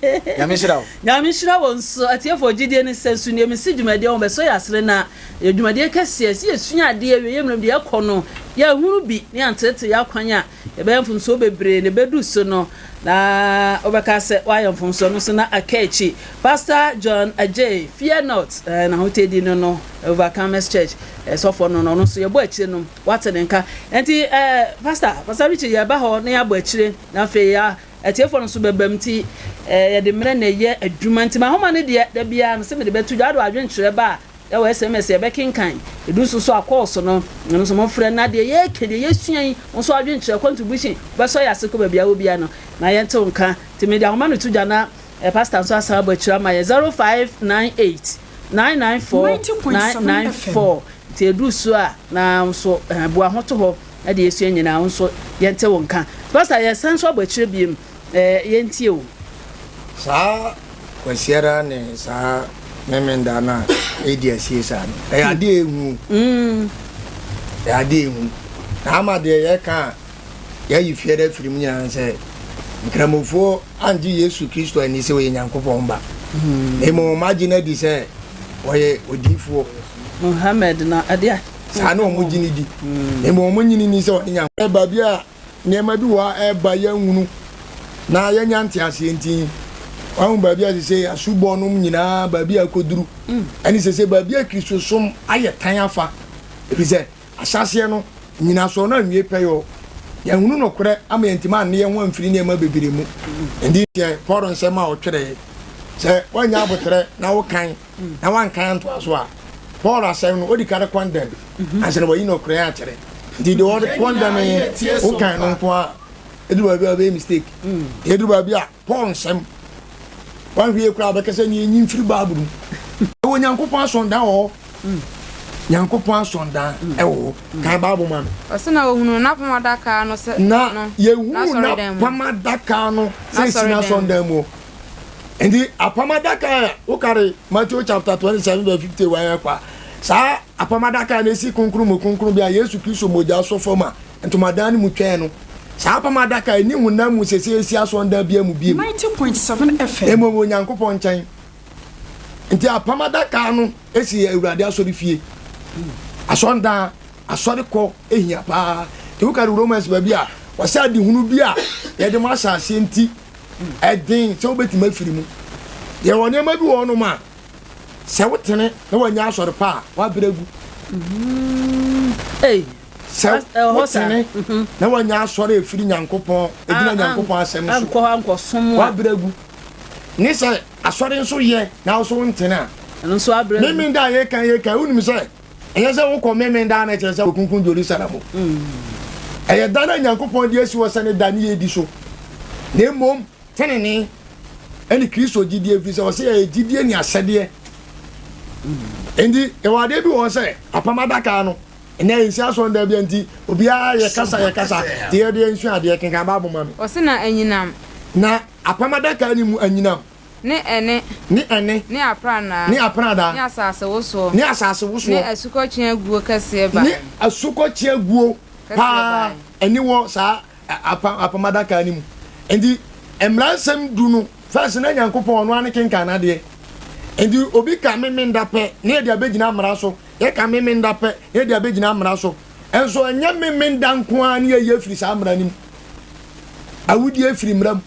nyamishira wo nso atiefo gidie ne sensu ne misi dwumade wo beso yasre na dwumade kese esi esunya ade yemrem de yakono ya huru bi ne antete yakwanya ebemfumso bebre ne bedu so no na obekase wayemfumso no so na akachi Pastor John Ajay fear not na hotedi no Overcomers Church so for no so yebo akire no watenenka enti pastor Richi ye ba ho na yabo akire na fe ya etiefo no so bebamti ye de mre na ye adwuma nti ma homa ne de da bia no se me de betu dwado adwenkyere ba e wo SMS ye bekinkan edu so akọọso no no so mo frɛ na de ye kede ye suan wo so adwenkyere contribution ba so ya se ko ba bia wo bia no na ye nte nka ti me de homa no tu dwana pastor so asaba akire ma ye 0598 994 te edu so a na so bua hoto ho e de yesu nyina nso yente wonka pastor ye sanso abakire biem yentie o sa kwasiara ne sa memenda na edia siesa no ade ehu ade ehu na amade ye ka ya yifiere firim nyina se nkramofo anji Yesu Kristo ani se we Nyankopɔn ba emo magina di se oye odifo Muhammad na adia sa no mo gini di emo mo nyini ni se onya ba bia ne ma bi wa ba ya hunu na ya nyanti ase enti wan ba bia se asubo no nyina ba bia koduru ani se ba bia Kristo som aye tan afa ebi se asase no nyina so na nwie peyo ya hunu no kore ama entima ne ye ho amfiri ne ma bebire mu endi ye Paul nsema o twere se wanya abotre na wo kan na wan kan to aso a Paul asem no odi kare condemn asere wo yi no kore a kyere ndi de wo condemn wo kan no po a edu ba bia mistake edu ba bia Paul nsem wan wie kura ba kase ni nyi mfiri baburu wo Nyankopɔn asonda wo Nyankopɔn asonda ewo kan babu man osina ohunu na pamadaka no se na ye hunu na pamadaka no se sina sonda mo endi apamadaka o kare Matthew chapter 27 verse 51 kwa sa apamadaka na si kunkuru bia Yesu Kristo moja so foma entomadan mu twen no sa apamadaka ni hunam mu sese esi asonda bia mu bia 90.7 FM emo Nyankopɔn nkyɛn enti apamadaka no esi Awurade asori fie asonda asori ko ehia pa te ukari Romans ba bia wasa di hunu bia ye de ma asase enti edin se obetima firi mu ye wone ma bi wono ma se wotene na wanya asori pa wa bregu se wotene na wanya asori efiri Nyankopɔn edina Nyankopɔn asem so wa bregu ni se asori nso ye na so ntene a nso abregu mimi nda ye kan unim se eye se wo ko mimi nda na che se okunkun Jerusalem eye dana Nyankopɔn de esi wo se ne dani ye di so na mom tenene eni Kristo gidie fi se wo se ye gidie ni asede endi e wade bi wo se apamadaka no ena ensi asonda bi anti obi a ye kasa de ye de ensu ade kenkan ba bo mami osina anyinam na apamadaka ni mu anyinam ne ene ne aprana ne aprada ne asase woso ne asase woso ne asukɔkye aguo kɛse ba ne asukɔkye aguo pa eni wo sa apamadaka ni mu endi emransem du no first na Nyankopɔn no ane kenkan na de endi obi ka memenda pɛ ne de abegina amra so ye ka memenda pɛ ye de abegina amra so enso enya memenda nko an ye yefiri sa amra nim awudi efiri mram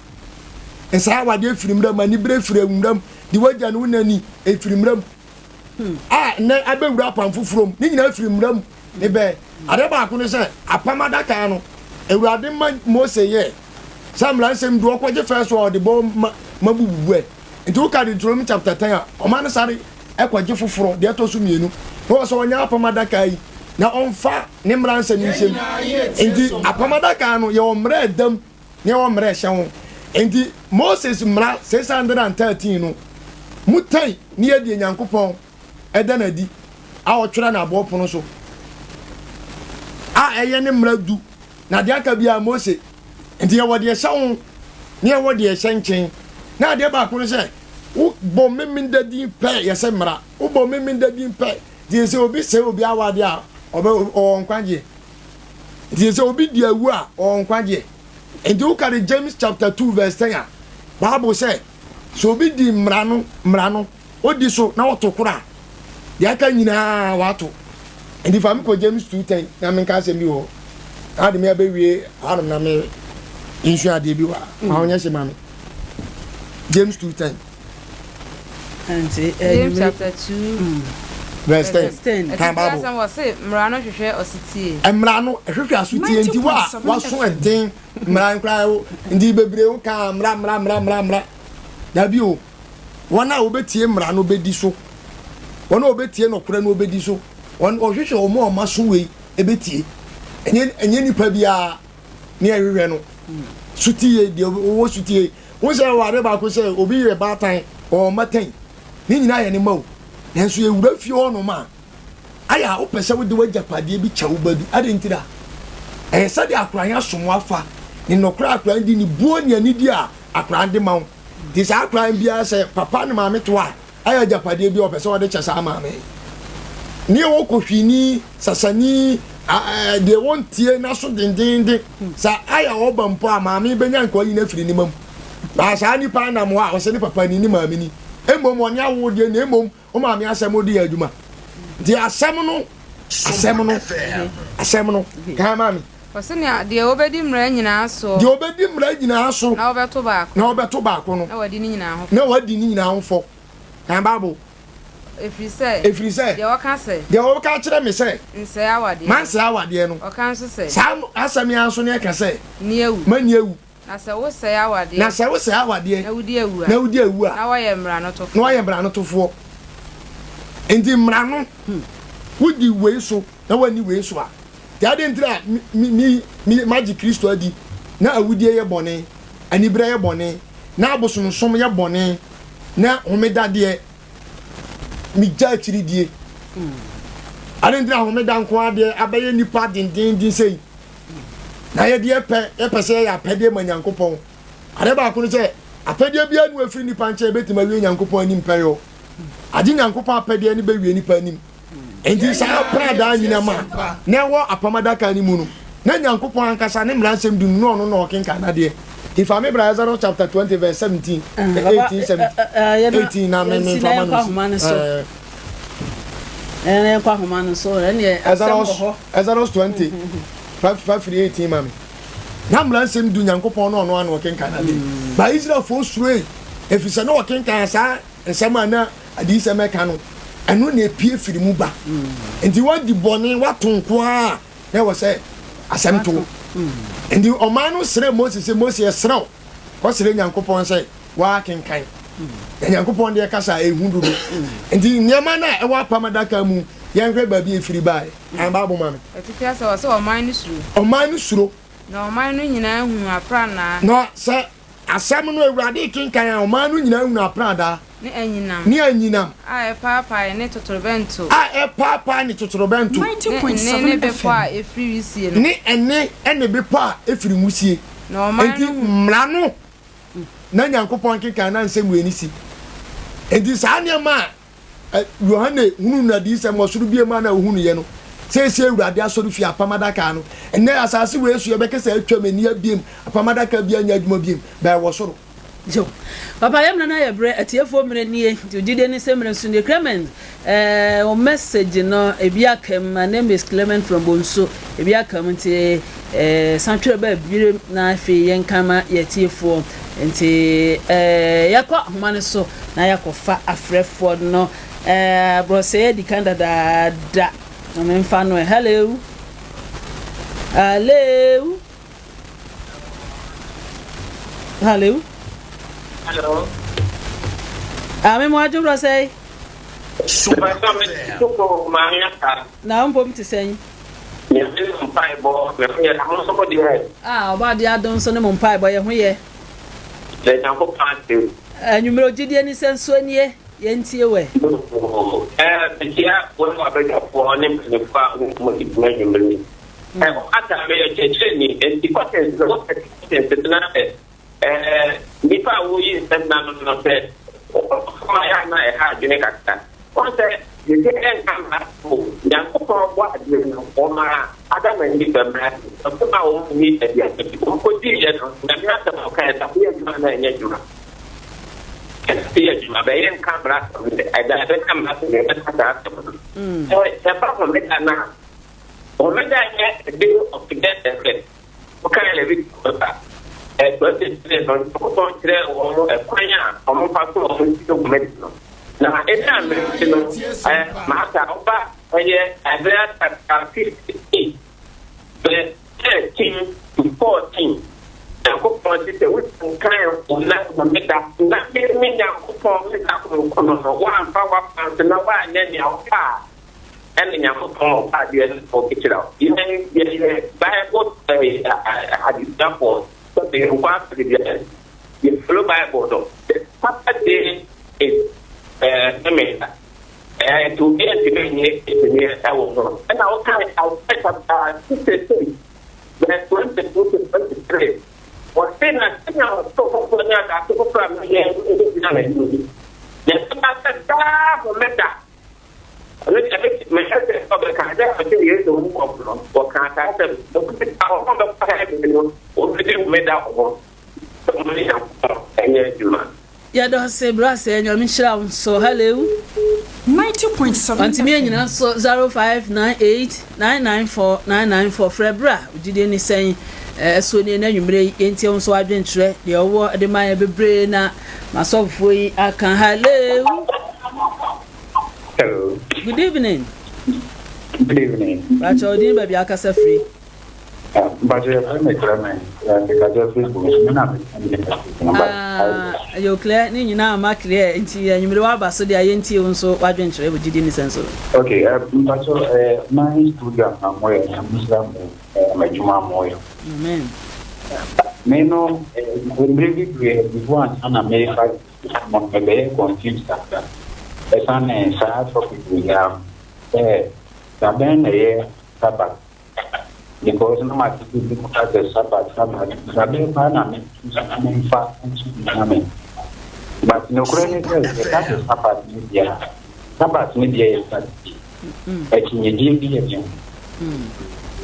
ensa awade efiri mram ani bre efiri mram di wagya no nani efiri mram na abewura apam foforom ni nyina efiri mram ne be ade ba ko ne se apamadaka no ewurade Mose ye samla nsem du okwaje first word bo mabubuwe nti wo ka Deuteronomy chapter 10 o man sare ekwaje foforo de to so mienu no so onya apamadaka yi na onfa ne mra nsem nsem nti apamadaka no ye omra edam ne omra hye nti Moses mra 613 no mutai ne ye de Nyankopɔn edanadi a otwera na abo pono so eye ne mra du na de aka bia Mose nti ye wode hye ne ye wode hye nchen na de ba ko se wo bo memenda din pe ye se mra wo bo memenda din pe di se obi se obi awade a obe o nkwanje di se obi di awu a o nkwanje nti wo ka James chapter 2 verse 10 Bible say so obi di mra no odi so na wotokora de aka nyina wato nti fam ko James 2:10 na men ka se mi ho ade me abewie anum na me insu ade bi wa awonye se mame James 2:10 and James chapter 2 verse 10 kan Bible some was say mra no hwehwe ositie mra no hwehwe asutie nti wa so eden mra nkra ndi bebre wo ka mra da bi o wona obetie mra no bedi so wona obetie no kora no obedi so won ohwehwe o mo maso wei ebetie enye nipa bia ne ahwehwe no sutie de wo sutie wo se ware ba ko se obi ye batan o matan ni nyina ye ne mawo nanso ye wura fie ono ma aya wo pese wo de wajapade bi chawo badu ade ntira sa de akranya somo afa ni nokra akran di ni buo ni ani di a akran de mawo di sa akran bia se papa ne maame to a aya japade bi o pese wo de kyesa maame ni wo ko hwini sasani de wontie na so dindinde sa aya wo bampo a maame benya nko yi na firi ni mam ba sa ni pa na mo a wo se ni papa ni maame ni emom oni awo de na emom o maame asem odi aduma di asem no ka maame osenia de obedi mra nyina so na obeto baako no na wadi ni nyina ho fo kan Bible efiri se de waka se de waka kire me se nse awade man se awade no okan so se sam asami anso ne ka se ni ewu mani ewu na se wo se awade na wudi ewu a na wa ye mra no tofo enti mra no wudi wei so na wani wei so a de ade ntira mi magic Kristo adi na awudi ye bone anibra ye bone na abosonsom ye bone na homeda de mi ja chiri die ade ntira homeda nko ade abaye nipa dindin sei na ye de pe se ya pede manyankopon ade ba ko no se apede bia nu afiri nipa nche betima wie nyankopon anim peyo ade nyankopon apede ni be wie nipa anim enti sa prada nyina ma na wo apamadaka ni mu no na nyankopon ankasa ne mransem du no no okenka na de if am Isaiah chapter 20 verse 17 18 na me fama no kwa homa no so ne Isaiah 20 5:18 mami na mransem du nyankopon no no okenka na de ba Israel fo sure efisa no okenka sa nsema na adi sema ka no eno na epie firi mu ba enti wadi bone watonko a na wo se asemto enti oman no sere Moses esrew ko sere nyankopon se wa kenkan nyankopon de kasa ehunduru enti nyama na e wa pamadaka mu yenhwe ba bi efiri ba an ba bo ma me etifia se wo se oman no suro na oman no nyina hu apra na no se asem no ewurade kenkan oman no nyina hu apra da ni anyinam a papa ne totorobento ne bepo a efiri wisie no ni ene be pa efiri musie na oman mra no na nyankopɔn keka na nsɛm wɔ ni si enti saa nneɛma a Yohane hunu na di sɛm ɔsoro bie ma na ohunu ye no sɛsie awurade asɔre fi apamadaka no ɛnɛ asase wɔ esu yɛbɛkɛ sɛ atwa mani abiem apamadaka bia nya adwuma biem ba wɔ soro jo papa yam na ye bre atiefo mre nie jide ni semre so ne Clement o message no ebi akam my name is Clement from Bonso ebi akam nti santwe ba bire na afi yenkama yetiefo nti yakwa homane so na yakofa afrefo no bro say di Canada da no memfa no hello hello Hello. Ame mo ajo bro say. Super Super Mariata. Na on pom ti sen. Me dey on pai bo, me fe na mo so ko di he. Oba dia don so ne mo pai bo ye ho ye. Le tan ko pante. Numero gidie ni sen so nie, ye ntie we. Tia wo wa be ja po ne me fa mo di me numero ni. Ata me ye cheche ni, ti ko te zo te na nipa wo yi nsɛm na no sɛ ɔkɔma ya na ɛha adwene kakra wɔn sɛ yɛsɛ ɛnka o nyankopɔn bɔ adwene no ɔma adam ani bɛmra ɔkɔma wɔn ni ɛdi asɛm ɔkɔdi yɛ no na mi asɛm ɔka yɛ sɛ woyɛ adwuma na ɛnyɛ adwuma ɛsɛ yɛ adwuma bɛyɛ nka mmara asɛm dɛ ɛda ɛbɛka mmara asɛm dɛ ɛbɛka saa asɛm no sɛ ba ɔmɛda na ɔmɛda yɛ day of the dead ɔka yɛ lɛbi kɔba but it's on top there or a quanya or more pastor of medicine. Now, I'm Master Oba, I read at 58, but 13 to 14. The coupon is a wooden kind of not mean one power plant and no one in your car. And in your phone, I didn't forget it out. You may buy what I had example. The one the flow Bible. The Saturday is to be a and I'll set up 63. That's 23. Or say that so for yeah, don't say brass and you're Michelle. So, hello 90.7 Antimia, so 0598 994 994 Frebra. Did any saying, so near you may ain't so adventure, the award the Maya Bebrena, myself, we I can hello. Hello. Good evening. Good evening. But you're doing baby Akasa free. But you're Clement, you're clear, Nina, Mark clear, and you will have so the INT so adventure with Didn't sense. Okay, but my studio, I'm wearing a Muslim, my Juma Moyo. Amen. Meno, when we want an American, a very confused after. A son and sad for people we have. The Sabbath. Because no matter the Sabbath, Rabbi Panam, but no credit is Sabbath media. Sabbath media is that.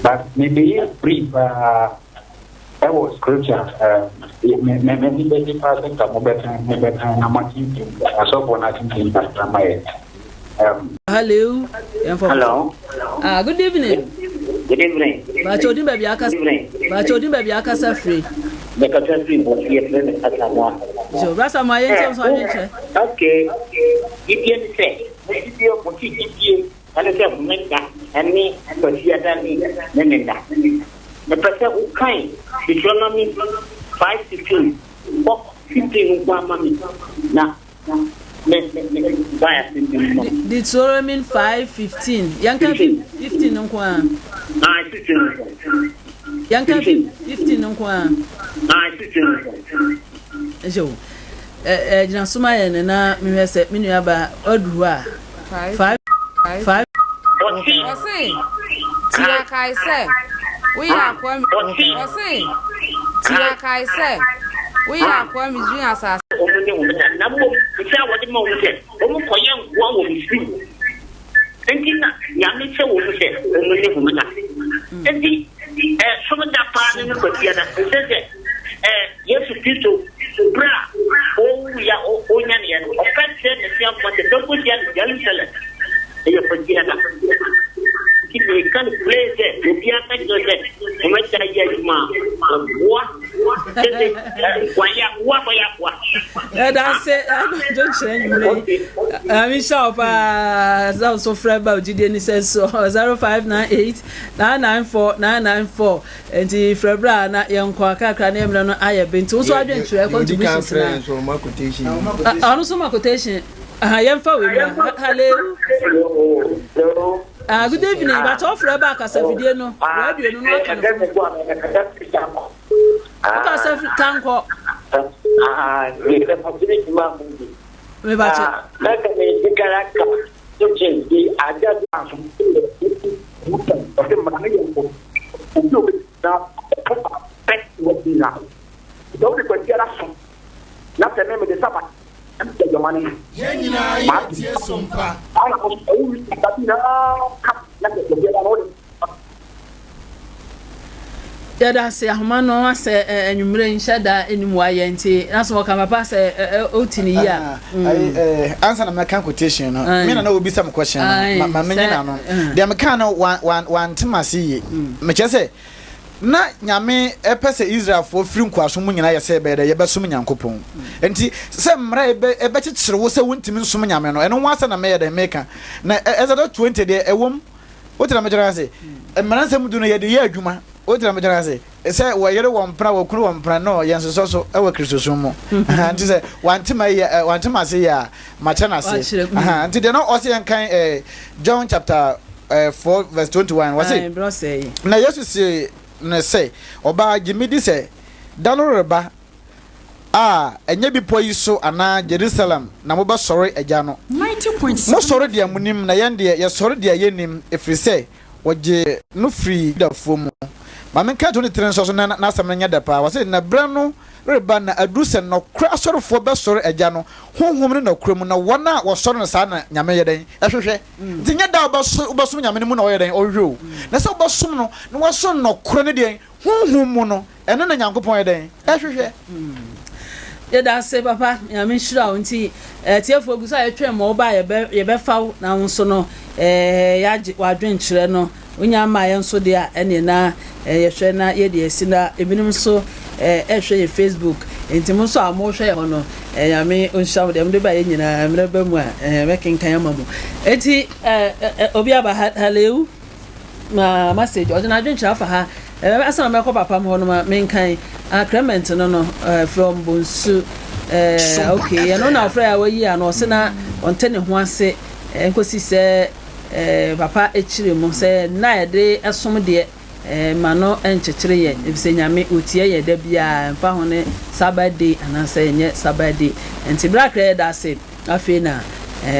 But maybe brief, I was scripture, maybe the person come better, I'm not thinking, I saw one I think that my. Hello. Hello. Good evening. Good evening. But you didn't baby Akasa free. The country was here at Samoa. So, Rasa, my answer. Okay. If you say, if you put it and I make that, and me, but she had done that. The person who kind, the economy 5-15, 15 money. Now, the Soromin 5-15. Yanka 15 on Kwan. Yanka 15 on Kwan. So, Sumaya and I, me said, Minuaba, Odua 5. Tia Kai said, we are Tiakai said, We are going to do as a number. Say what the moment said. Almost for young one will be free. Thinking that Yami said what said, only woman. And the some of that part in the Kotiana said that yes, people, bra, oh, yeah, oh, Nyan, offensive, the same for the double yellow seller. They are Kotiana. You can't play there. You can't take it. You might say, yes, ma. What? That's it. I don't change. I'm sharp. Also, Fred Bauji says so 0598 994 994. And the Fred Brana, young Quaka, name, I have been to. So I didn't share contributions. Also, my quotation. I am for hello. Good evening, but offer back as a video. No, where do you know? Because of Tanko. Me bacha. Like a big character. To change the adjustment. Don't be quite not the name of the Sabbath. Take your money. Yeah, that's a man. I say, and you bring Shada in YNT. That's what I'm a pass Otini. Answer my quotation. I know will be some question. My man, the Americano one Timasi. Machese. Na nyame epese Israel for free nkwaso mu nyina yese be de yebesom nyankopon enti se mra ebe chichire wo se wontimi nsom nyame no eno wasa na me de meka na ezado 20 de ewom wotira mejara se mra nsem du no ye de ye adwuma wotira mejara se se wo yere wo mpra wo kuru wo mpra no yenso so ewa kristosom mu enti se wantima se ya machana se enti de no ose yankan John chapter 4 verse 21 was it na Jesus say na say oba gimidi say dano reba enye bipo yi so ana Jerusalem na mo ba sori agya no 90.7 mo sori dia munim na yende ye sori dia yenim efri say woje no free da fomu ma men ka to ni tren so na samanya da pa wase na bra no reba na aduse no kra sori fo ba sori agya no honhom ne na kra mu na wona wo sori no sa na nyame ye den ehwehwe tinya da ba so nyame ne mu na wo ye den ohwo na se wo som no na wo so no kra ne den honhom mu no eno na nyankopon ye den ehwehwe da se papa ya me shira wonti tiefo gusa ye twem mo ba ye be faw na wonso no ya wadwen kire no onya ma ye nso de a ene na ye hwe na ye de esi na ebinim so hwe ye Facebook enti so amo hwe ye hono ya me onshaw de mde ba ye nyina mre ba mu a mekin kan amamu enti obi aba haleu ma message o na adwen kire afa ha asa na mekọ papa m hono ma menkan Clement no from Bonsu okay ya no na afra ya wayi ya no se na onte ne ho ase enkosi se papa echire mo se na yede esom de ma no enchechire ye ebise nyame otie ye da bia mfa ho ne Saturday anase nye Saturday enti brakre da se afi na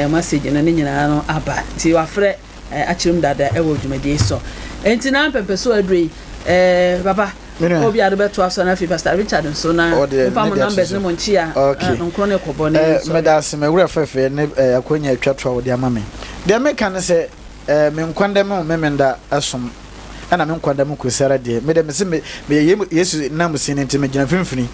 message na ne nyina no aba ti wafre achirim dada ewo dwumade so enti na pempe so adrei papa obi adebeto asana fi Pastor Richard so na fam numbers ne monchia nkro ne kobone so medase me wura fefe ne akonya atwatwa wo de amame de meka ne se me nkwande me memenda asom ana me nkwande me kusara de me de me se me Yesu na musini enti me gina finfini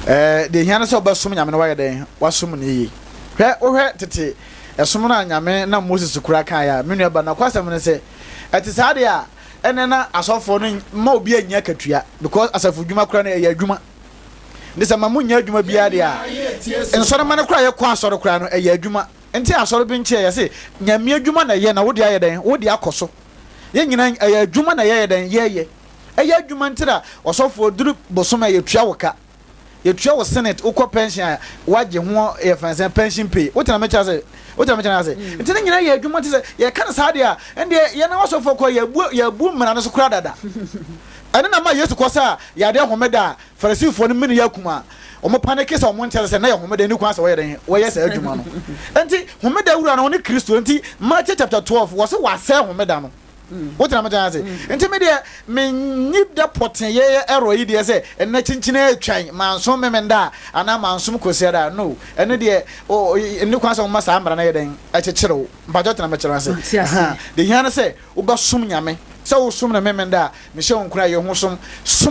de hiane se obasom nyame no waye den wasom ne yi hwe ohwe tete esom na nyame na Moses kura kan ya me nua ba na kwasam ne se ati saade a enena asofo no ma obi anya katua because asafo dwuma kura na ya adwuma ndisa ma munya adwuma bia de a ensoro ma ne kura ye kwa asoro kura no ya adwuma enti asoro bi nche ya se nyame adwuma na ye na wodi aye den wodi akoso ye nyina ya adwuma na ye den ye ya adwuma ntira osofo duru bosoma ye tua woka ye tua wo senate ukọ pension waje ho ye fansen pension pay wotana me cha se enti nyina ye adwuma ti se ye kan saade a ende ye na wasofo ko ye bu mra no so kura dada ene na ma Yesu ko sa ya de homeda farisifo no mini yakuma omo panike sa omo ntese na ye homeda ni kwa sa wo ye den wo ye sa adwuma no enti homeda wura no ne Kristo enti Matthew chapter 12 wo se wa sa homeda no what am I saying? Intermediate me nip da potin ye ero yi de say ena chinchina atwan manso memenda ana manso kosera no eno de o enu kwan so masa amra na ye den a chechero mbajo tena mechero say de hiana say wo ba sum nyame so sum na memenda me hye onkura ye ho sum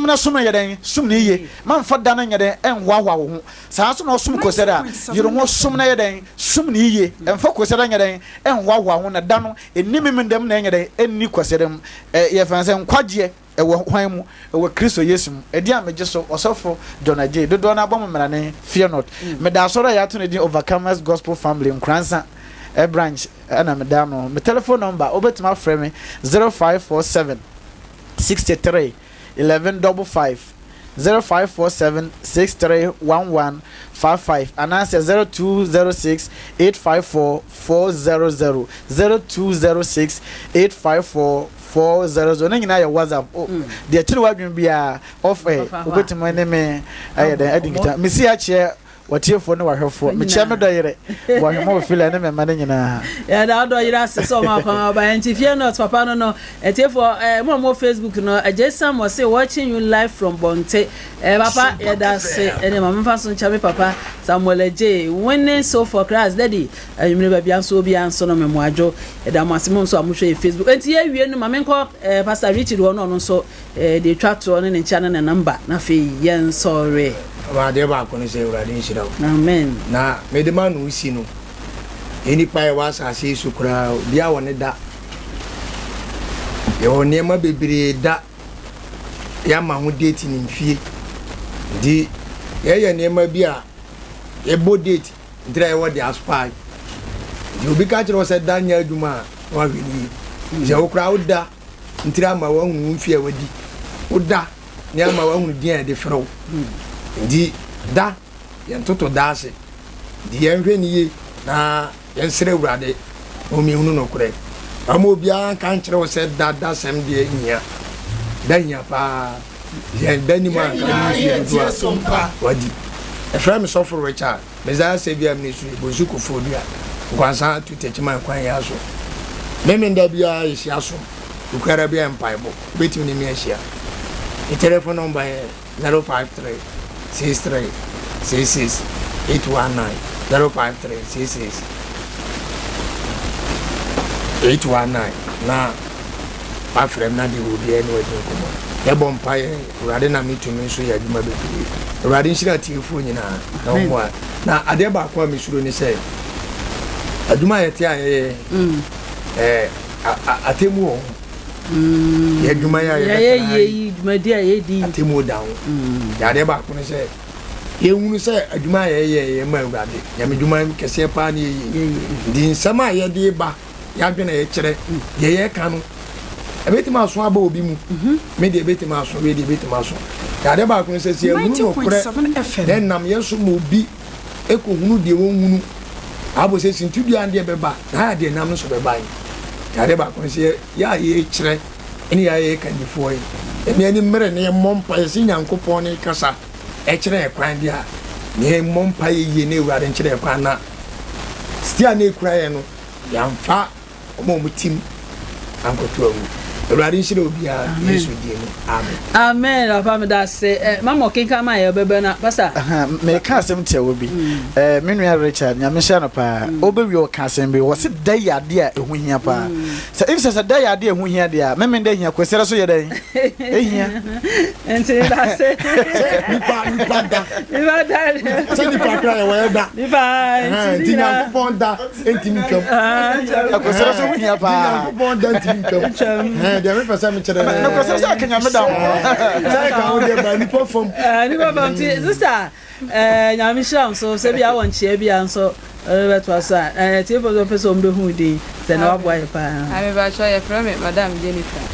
na ye den sum na ye man fa da na ye den enwawa wo ho saa so na sum kosera yiro ho sum na ye den sum na ye enfa kosera ye den enwawa ho na da no eni memendam na ye den enni koserem ye fa say nkwaje ewo hwan mu ewo Kristo Yesu mu edi amegye so osofo Donaje dodo na bom mrane fear not me da so ya to ne di Overcomers Gospel Family nkransa a branch ana medano my telephone number obetima frame me 0547 63 1155 0547 631155 and answer 0206 854 400 0206 854 400 na nyina ya WhatsApp de chiri wadwen bia off obetima ne me aye den adingita mesi a che watiefo ne wahwefo me chia me doyere wahwemo feel ne me mane nyina ya da doyere asese o ma kwa ba enti fear not papa no etiefo mo Facebook no ajesam was say watching you live from Bonte papa ya da say ene mama fa so ncha papa Samuel J winning so for Christ daddy ayumre ba bia so bia so no memwajo da masimo so amuhwe Facebook enti ya wie no mama nko Pastor Richard no so the tractor no ne ncha na number na fe yen sorry wa de ba ko ne se urade nshira amen na medema no usi no eni pa e wa asase su kura bia woni da ye woni ma bebire da ya ma ho date ni mfie di ye ne ma bia e bo date ndra e wo de aspire di obi ka kire wo se da nya aduma wa hwini je wo kura oda ntira ma wa hu mfie wadi oda ne ma wa hu dia de fro ndi da yentoto daase di yenhwe niye na yensere urade o mi hunu no kure amo bia kan kire wo se da sem de nya da nya pa yen dani ma kan ni do asompa wadi e frame so for Richard meza se bia ministry bozu ko fodua kwansa tu techima kwan ya so meme nda bia isi aso ukara bia empaibo betimi ni mi ahia the telephone number 053 63 66 819 053 66 819 na pa frem na de obi ene wadi komo e bom pa ye urade na mitumi so ya djuma bebi urade nshira tiefo nyina na ho na ade ba kwa misuro ni se aduma ye tia ye atemu o ye djuma ya ye djuma dia ye di atemu dawo ya de ba ko ni se ye hunu se aduma ye ma urade ya me djuma kese pa ni ye di nsama ye de ba ya dwena ye kire ye ka no ebetima so aba obi mu me de ebetima so we de ebetima so ya de ba ko se se hunu no kure den nam yeso mo bi ekohunu de wonhunu abo se sintudu ande beba na de nam no so beba ya de ba ko se ya ye kire eni ya ye kan difo yi emi ani mere ne mompa ye sinyankopon ne kasa e kire e kwan dia ne mompa ye ne urade kire e kwan na stia ne kura ye no ya mfa omo mutim ankoto awu urade nshire obia Yesu die no amen amen papa me da se mama okenka ma ye bebe na pastor me ka asem tie obi me nua Richard nya me sha no pa obewi o ka asem bi wo se da yade a ehu hia pa se if se da yade ehu hia dia me da hia kwesere so ye dan ehia enti da se nipa da se nipa kra ye we da nipa enti na kupon da enti nkam kwesere so hia pa kupon da enti nkam dia me pesa me chere na kwesere so akanya me da sai ka o de ba nipa fom nipa fom ti sister nya me sham so se bia won chia bia so beto asa ti for so person be hu di se na wabo aye pa I be ba show your friend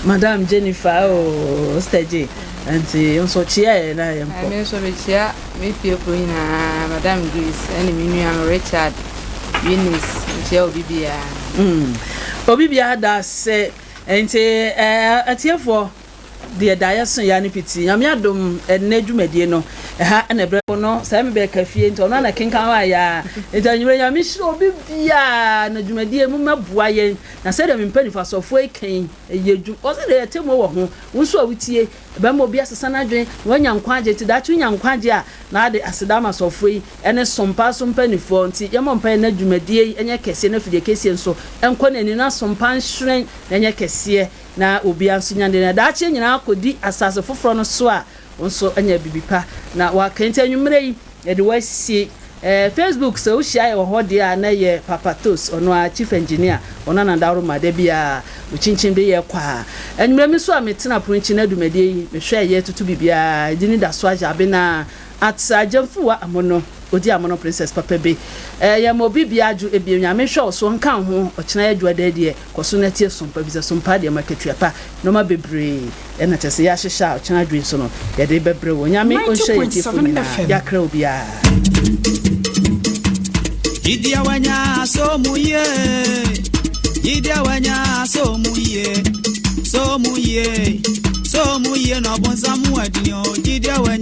Madam Jennifer o stage anti so chia na ye I mean so be chia me people na Madam Grace and me nua Richard Eunice chia obibia obibia da se enti atiefo de dae so ya ne piti nyame adom enne dwumadie no ha na bre no sai me be kafie nti ono na kenkan wa ya etanwure nyame hiro bibia na dwumadie mu mabua yen na sai da me mpani fa sofo eken yedwu o se de temo wo ho wonso a wutie ba mo bia sesa na dwen wanya nkwaje ti da twu nya nkwaje a na ade asedama sofo yi ene sompa so mpani fo nti ye mo mpa na dwumadie enye kese na fide kese nso enko na ni na sompa nhwren enye kese na obi anso nyande na da che nyina akodi asase foforo no so a wonso anya bibipa na wa kente anwumre yi e de wasi Facebook so shia ye ho de a na ye Papatos ono a chief engineer ono na ndaro made bia uchinchin be ye kwa anwumre mi so a metena pronchi na dumade yi me hwe ye tutu bibia dini da so aja be na atsajamfuwa amono odi amono princess papa be ya mo bibia aju ebienya me hwe so nkan ho ochina ya dwada de koso na tie sompa bi sompa de maketua pa no ma bebre na tese ya hyehya ochina dwen so no ya de bebre wo nyame onhye ti funa ya kra obia Idia wanya so muye Idia wanya so muye no bonza mu adinyo Idia wanya